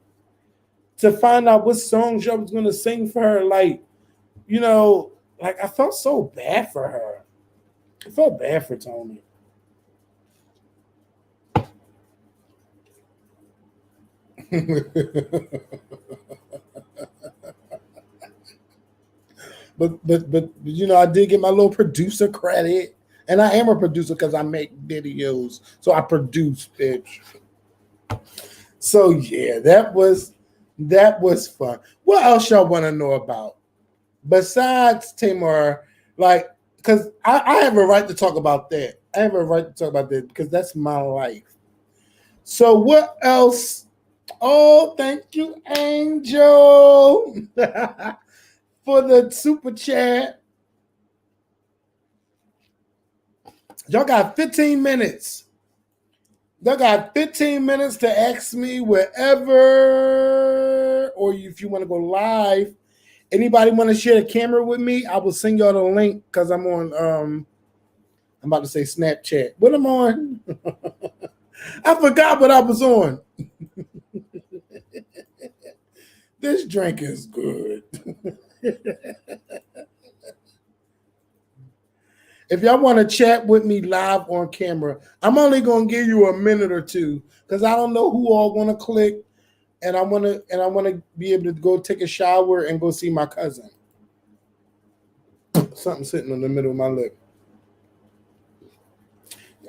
to find out what songs y'all was gonna sing for her? Like, you know, like I felt so bad for her. I felt bad for Toni. but you know, I did get my little producer credit, and I am a producer because I make videos, so I produce, bitch. So yeah, that was fun. What else y'all want to know about besides Tamar? Like, because I have a right to talk about that. I have a right to talk about that because that's my life. So what else? Oh, thank you, Angel, for the super chat. Y'all got 15 minutes. Y'all got 15 minutes to ask me wherever, or if you want to go live. Anybody want to share the camera with me? I will send y'all the link because I'm on, I'm about to say Snapchat. What am I on? I forgot what I was on. This drink is good. If y'all want to chat with me live on camera, I'm only going to give you a minute or two because I don't know who all want to click, and I want to be able to go take a shower and go see my cousin. Something sitting in the middle of my lip.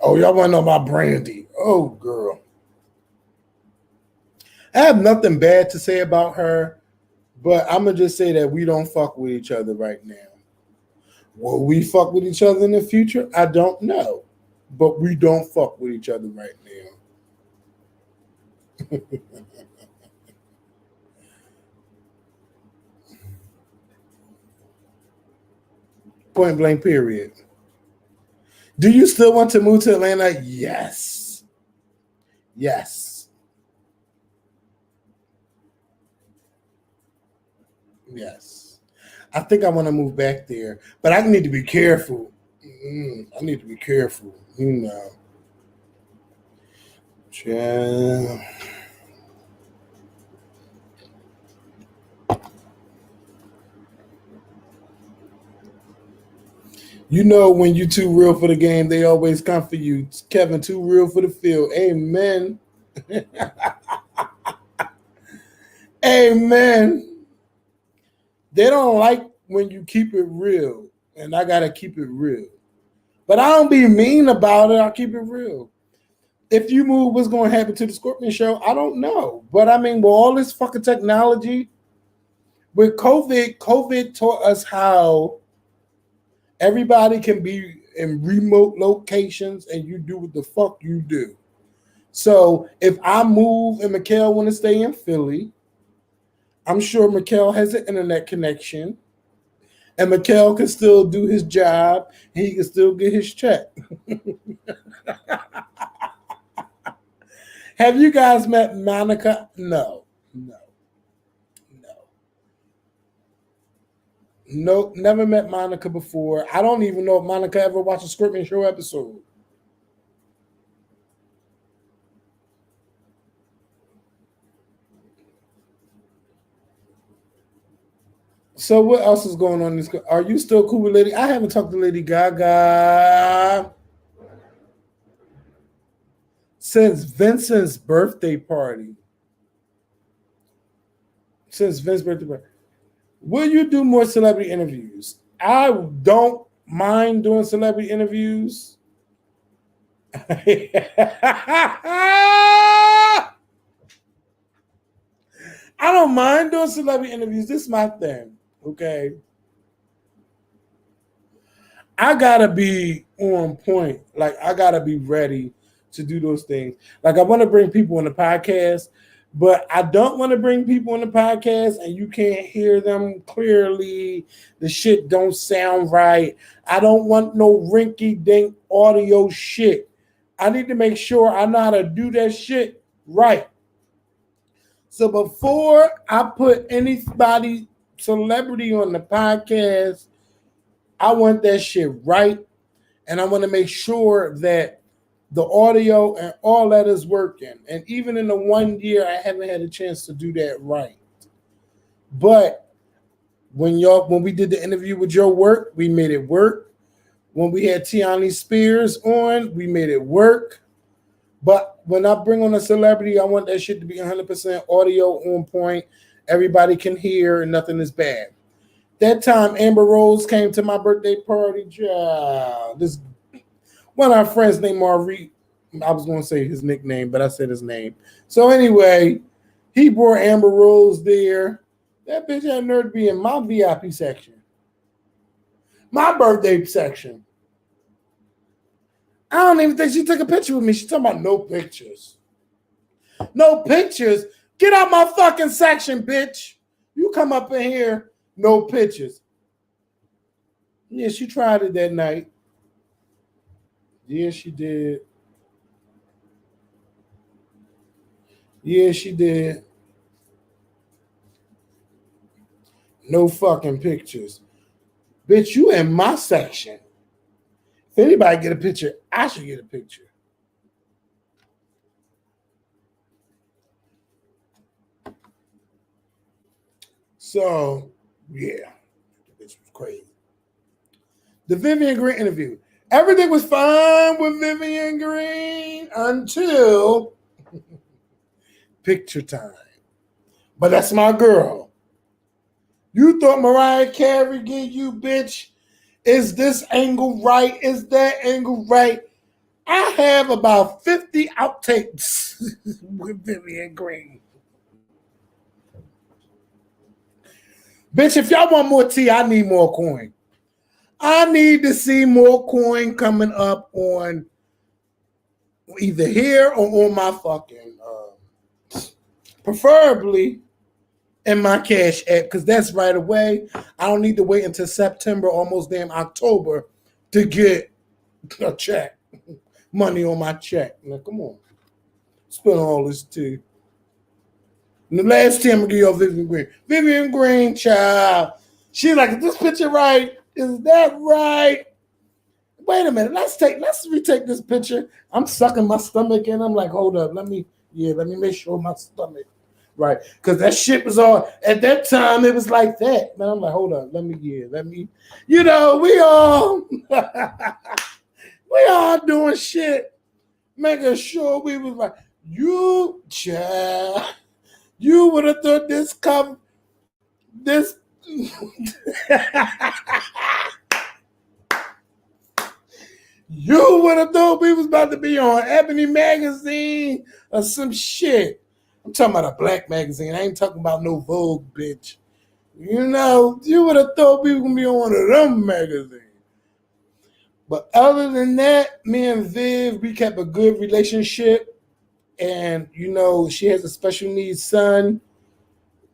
Oh, y'all want to know about Brandy? Oh, girl. I have nothing bad to say about her, but I'm gonna just say that we don't fuck with each other right now. Will we fuck with each other in the future? I don't know. But we don't fuck with each other right now. Point blank, period. Do you still want to move to Atlanta? Yes. Yes. Yes. I think I want to move back there, but I need to be careful. I need to be careful. Yeah. You know, when you too real for the game, they always come for you. Kevin, too real for the field. Amen. Amen. They don't like when you keep it real, and I gotta keep it real. But I don't be mean about it. I keep it real. If you move, what's going to happen to the Scorpion Show? I don't know. But I mean, with all this fucking technology, with COVID taught us how everybody can be in remote locations and you do what the fuck you do. So if I move and Mikhail want to stay in Philly, I'm sure Mikhail has an internet connection and Mikhail can still do his job and he can still get his check. Have you guys met Monica? No. Nope, never met Monica before. I don't even know if Monica ever watched a Scorpion Show episode. So what else is going on? Are you still cool with Lady? I haven't talked to Lady Gaga since Vincent's birthday party. Since Vince's birthday party. Will you do more celebrity interviews? I don't mind doing celebrity interviews. I don't mind doing celebrity interviews. This is my thing. Okay. I gotta be on point. Like I gotta be ready to do those things. Like I want to bring people on the podcast, but I don't want to bring people on the podcast and you can't hear them clearly. The shit don't sound right. I don't want no rinky dink audio shit. I need to make sure I know how to do that shit right. So before I put anybody celebrity on the podcast, I want that shit right. And I want to make sure that the audio and all that is working. And even in the 1 year, I haven't had a chance to do that right. But when we did the interview with Joe Work, we made it work. When we had Tiani Spears on, we made it work. But when I bring on a celebrity, I want that shit to be 100% audio on point. Everybody can hear and nothing is bad. That time Amber Rose came to my birthday party. This one of our friends named Maurice. I was going to say his nickname, but I said his name. So anyway, he brought Amber Rose there. That bitch had nerve to be in my VIP section. My birthday section. I don't even think she took a picture with me. She's talking about no pictures. No pictures? Get out my fucking section, bitch. You come up in here, no pictures. Yeah, she tried it that night. Yeah, she did. Yeah, she did. No fucking pictures. Bitch, you in my section. If anybody get a picture, I should get a picture. So, yeah. Bitch was crazy. The Vivian Green interview. Everything was fine with Vivian Green until picture time. But that's my girl. You thought Mariah Carey gave you, bitch? Is this angle right? Is that angle right? I have about 50 outtakes with Vivian Green. Bitch, if y'all want more tea, I need more coin. I need to see more coin coming up on either here or on my fucking, preferably in my Cash App, because that's right away. I don't need to wait until September, almost damn October, to get a check, money on my check. Now, come on, spend all this tea. And the last time I give y'all Vivian Green. Vivian Green, child. She like, is this picture right? Is that right? Wait a minute. Let's retake this picture. I'm sucking my stomach in. I'm like, hold up. Let me make sure my stomach right. Because that shit was all at that time, it was like that. Man, I'm like, hold up, we all we all doing shit, making sure we was like, you child, you would have thought this you would have thought we was about to be on Ebony Magazine or some shit. I'm talking about a black magazine. I ain't talking about no Vogue, bitch. You would have thought we were going to be on one of them magazines. But other than that, me and Viv, we kept a good relationship. And, she has a special needs son.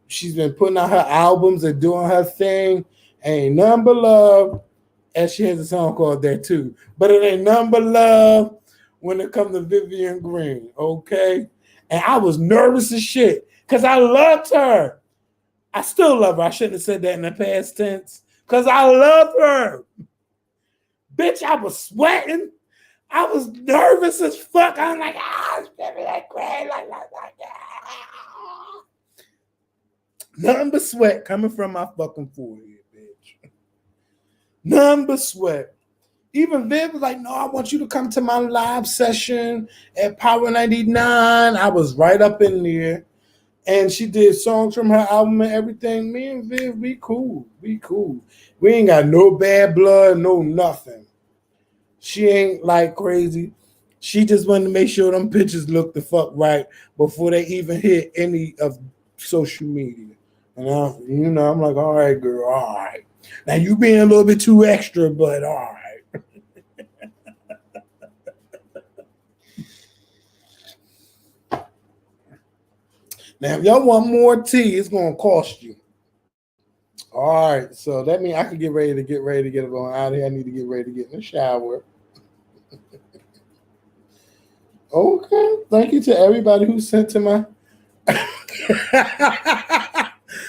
She's been putting out her albums and doing her thing. Ain't nothing but love. And she has a song called that too. But it ain't nothing but love when it comes to Vivian Green, okay? And I was nervous as shit because I loved her. I still love her. I shouldn't have said that in the past tense because I love her. Bitch, I was sweating. I was nervous as fuck. I'm like, it's Vivian Green. Nothing but sweat coming from my fucking forehead, bitch. Nothing but sweat. Even Viv was like, no, I want you to come to my live session at Power 99. I was right up in there. And she did songs from her album and everything. Me and Viv, we cool. We cool. We ain't got no bad blood, no nothing. She ain't like crazy. She just wanted to make sure them pictures look the fuck right before they even hit any of social media. And I'm like, all right, girl, all right. Now you being a little bit too extra, but all right. Now, if y'all want more tea, it's gonna cost you. All right, so that means I can get ready to get on out of here. I need to get ready to get in the shower. Okay, thank you to everybody who sent to my.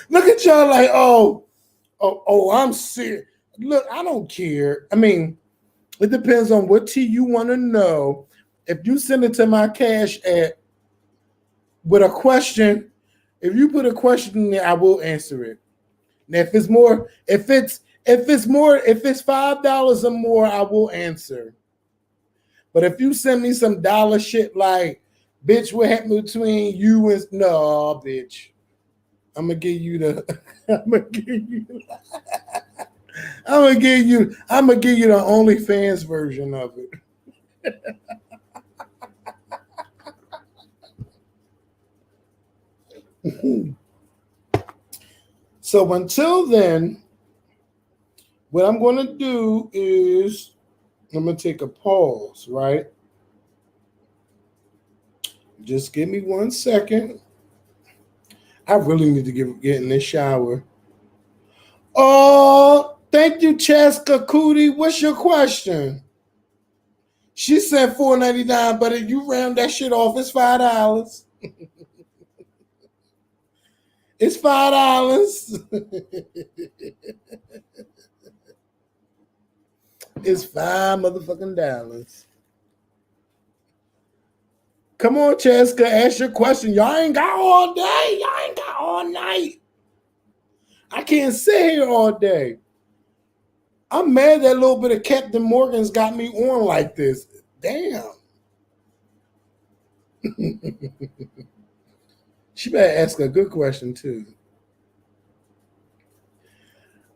Look at y'all like, oh, I'm serious. Look, I don't care. I mean, it depends on what tea you want to know. If you send it to my Cash App with a question, if you put a question in there, I will answer it. Now, if it's $5 or more, I will answer. But if you send me some dollar shit like, bitch, what happened between you and no, bitch, I'm gonna give you the OnlyFans version of it. So until then, what I'm going to do is I'm going to take a pause, right? Just give me 1 second. I really need to get in this shower. Oh, thank you, Cheska Cootie. What's your question? She said $4.99, but if you round that shit off, it's $5. It's $5. It's $5 motherfucking dollars. Come on, Cheska, ask your question. Y'all ain't got all day. Y'all ain't got all night. I can't sit here all day. I'm mad that little bit of Captain Morgan's got me on like this. Damn. She better ask a good question, too.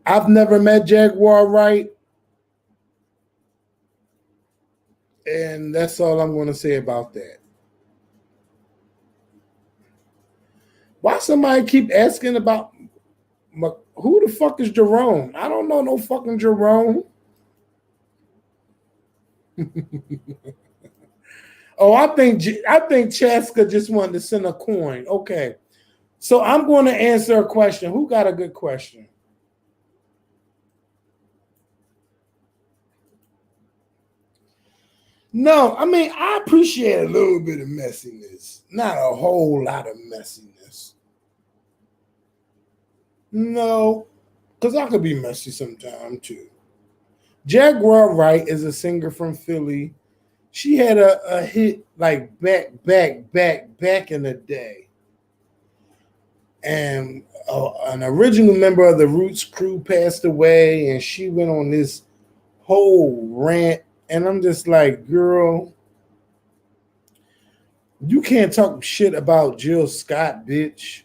I've never met Jaguar Wright. And that's all I'm going to say about that. Why somebody keep asking about who the fuck is Jerome? I don't know no fucking Jerome. Oh, I think Chaska just wanted to send a coin. Okay. So I'm going to answer a question. Who got a good question? No, I mean, I appreciate a little bit of messiness, not a whole lot of messiness. No, because I could be messy sometime too. Jaguar Wright is a singer from Philly. She had a hit like back in the day. And an original member of the Roots crew passed away, and she went on this whole rant. And I'm just like, girl, you can't talk shit about Jill Scott, bitch.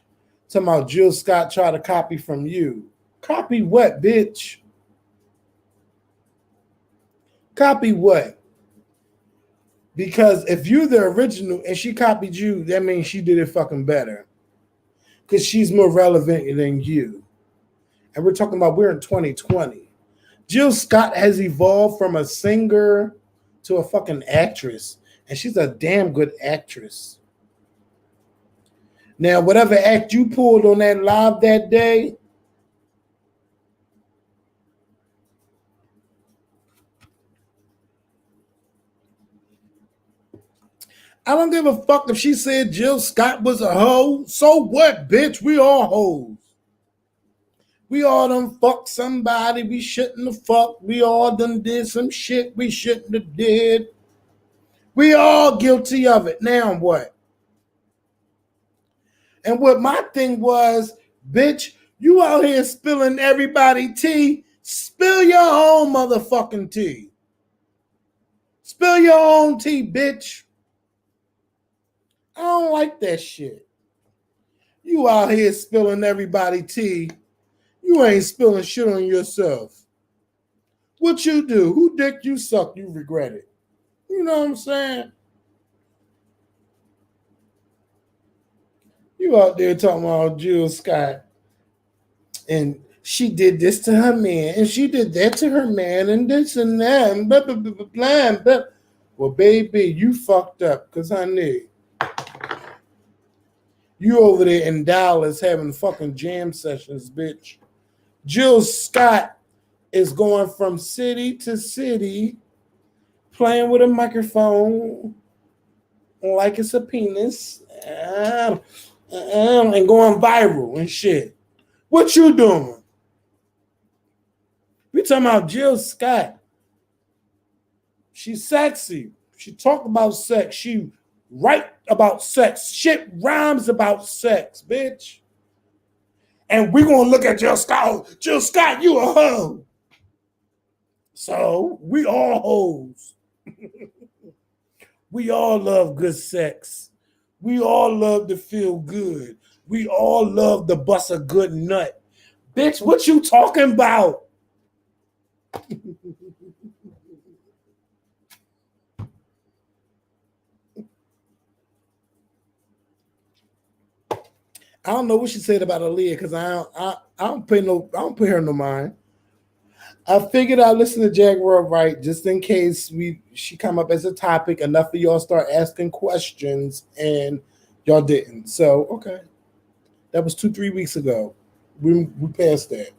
Talking about Jill Scott try to copy from you. Copy what, bitch? Copy what? Because if you're the original and she copied you, that means she did it fucking better. Because she's more relevant than you. And we're talking about we're in 2020. Jill Scott has evolved from a singer to a fucking actress. And she's a damn good actress. Now, whatever act you pulled on that live that day, I don't give a fuck if she said Jill Scott was a hoe. So what, bitch? We all hoes. We all done fucked somebody we shouldn't have fucked. We all done did some shit we shouldn't have did. We all guilty of it. Now what? And what my thing was, bitch, you out here spilling everybody tea. Spill your own motherfucking tea. Spill your own tea, bitch. I don't like that shit. You out here spilling everybody tea. You ain't spilling shit on yourself. What you do? Who dick you suck? You regret it. You know what I'm saying? You out there talking about Jill Scott, and she did this to her man, and she did that to her man, and this and that, and blah, blah, blah, blah, blah, blah. Well, baby, you fucked up, because honey, you over there in Dallas having fucking jam sessions, bitch. Jill Scott is going from city to city, playing with a microphone like it's a penis, and going viral and shit. What you doing? We talking about Jill Scott. She's sexy. She talk about sex. She write about sex. Shit rhymes about sex, bitch. And we gonna look at Jill Scott. Jill Scott, you a hoe. So we all hoes. We all love good sex. We all love to feel good. We all love to bust a good nut. Bitch, what you talking about? I don't know what she said about Aaliyah because I don't pay her no mind. I figured I'd listen to Jaguar Wright just in case she come up as a topic. Enough of y'all start asking questions and y'all didn't. So okay, that was 2-3 weeks ago. We passed that.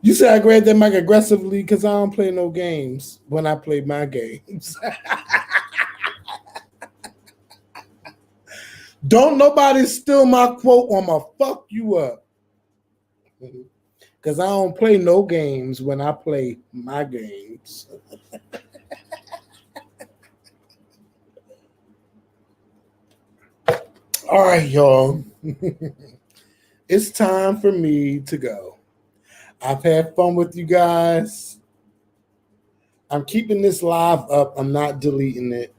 You said I grabbed that mic aggressively because I don't play no games when I play my games. Don't nobody steal my quote or I'ma fuck you up. Because I don't play no games when I play my games. All right, y'all. It's time for me to go. I've had fun with you guys. I'm keeping this live up. I'm not deleting it.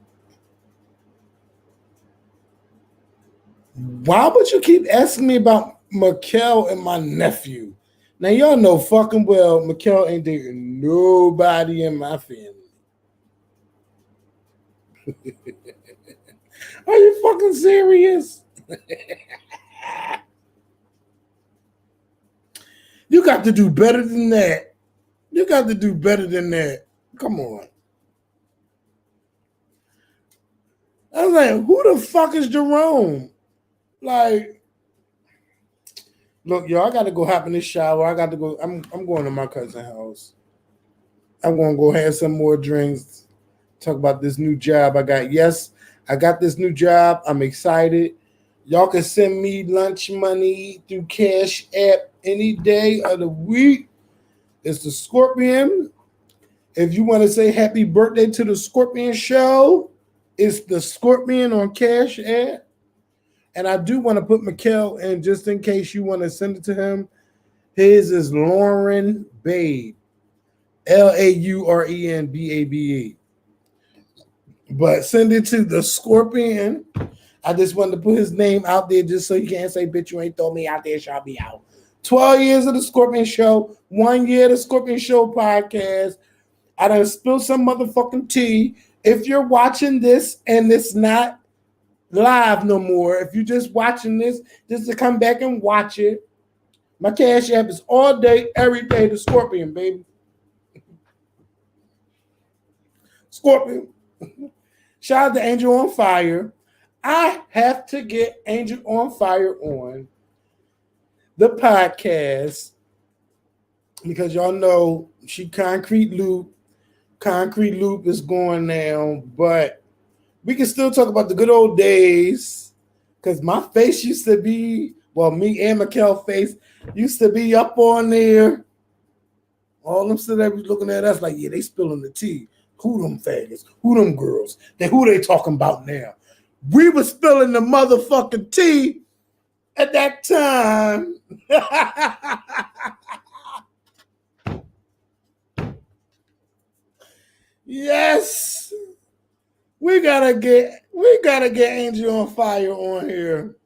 Why would you keep asking me about Mikkel and my nephew? Now y'all know fucking well Mikkel ain't dating nobody in my family. Are you fucking serious? You got to do better than that. You got to do better than that. Come on. I was like, who the fuck is Jerome? Like, look, y'all, I got to go hop in this shower. I got to go. I'm going to my cousin's house. I'm going to go have some more drinks. Talk about this new job I got. Yes, I got this new job. I'm excited. Y'all can send me lunch money through Cash App any day of the week. It's the Scorpion. If you want to say happy birthday to the Scorpion Show, it's the Scorpion on Cash App. And I do want to put Mikkel in just in case you want to send it to him. His is Lauren Babe. LAURENBABE. But send it to the Scorpion. I just wanted to put his name out there just so you can't say, bitch, you ain't throw me out there, shall be out. 12 years of the Scorpion Show, 1 year of the Scorpion Show podcast. I done spilled some motherfucking tea. If you're watching this and it's not live no more, if you're just watching this, just to come back and watch it, my Cash App is all day, every day, the Scorpion, baby. Scorpion. Shout out to Angel on Fire. I have to get Angel on Fire on the podcast because y'all know she Concrete Loop. Concrete Loop is going now, but we can still talk about the good old days because my face used to be, well, me and Mikkel's face used to be up on there. All them celebrities looking at us like, yeah, they spilling the tea. Who them faggots? Who them girls? Then who they talking about now? We were spilling the motherfucking tea at that time. Yes. We gotta get Angel on Fire on here.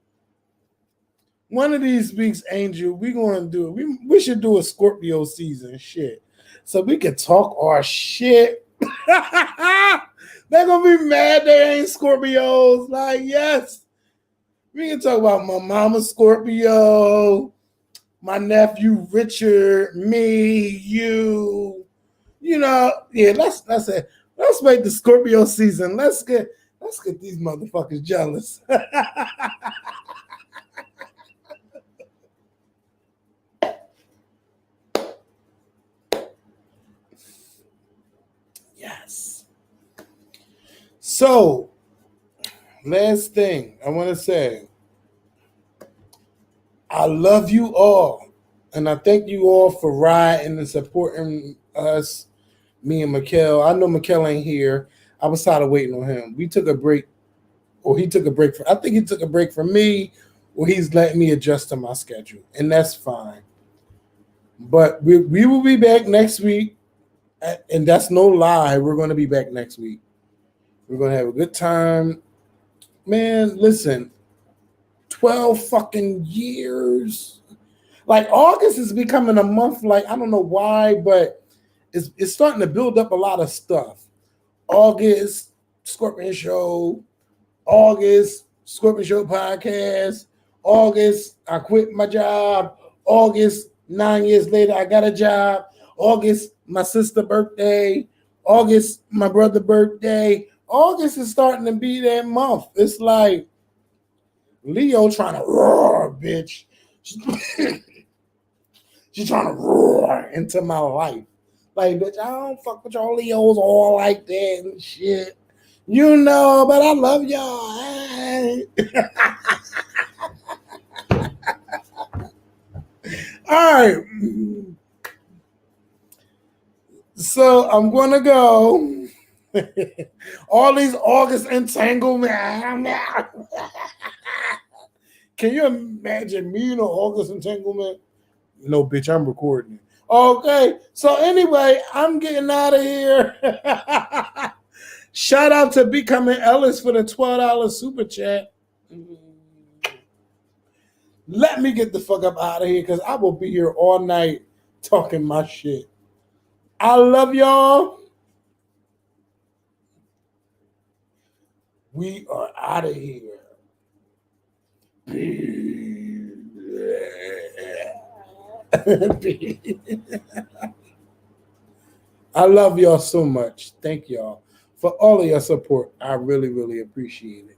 One of these weeks, Angel, we gonna do it. We should do a Scorpio season shit. So we can talk our shit. They're gonna be mad they ain't Scorpios. Like, yes, we can talk about my mama Scorpio, my nephew Richard, me, you. You know, yeah. Let's it. Let's make the Scorpio season. Let's get these motherfuckers jealous. Yes. So, last thing I want to say, I love you all, and I thank you all for riding and supporting us, me and Mikkel. I know Mikkel ain't here. I was tired of waiting on him. We took a break, or he took a break. I think he took a break from me, or he's letting me adjust to my schedule, and that's fine. But we will be back next week, and that's no lie. We're going to be back next week. We're going to have a good time. Man, listen, 12 fucking years. Like, August is becoming a month, like, I don't know why, but it's starting to build up a lot of stuff. August, Scorpion Show. August, Scorpion Show podcast. August, I quit my job. August, 9 years later, I got a job. August, my sister's birthday. August, my brother's birthday. August is starting to be that month. It's like Leo trying to roar, bitch. She's trying to roar into my life. Like, bitch, I don't fuck with y'all Leos all like that and shit. You know, but I love y'all. All right. So I'm going to go. All these August entanglement. Can you imagine me in an August entanglement? No, bitch, I'm recording it. Okay, so anyway, I'm getting out of here. Shout out to Becoming Ellis for the $12 super chat. Let me get the fuck up out of here because I will be here all night talking my shit. I love y'all. We are out of here. I love y'all so much. Thank y'all for all of your support. I really, really appreciate it.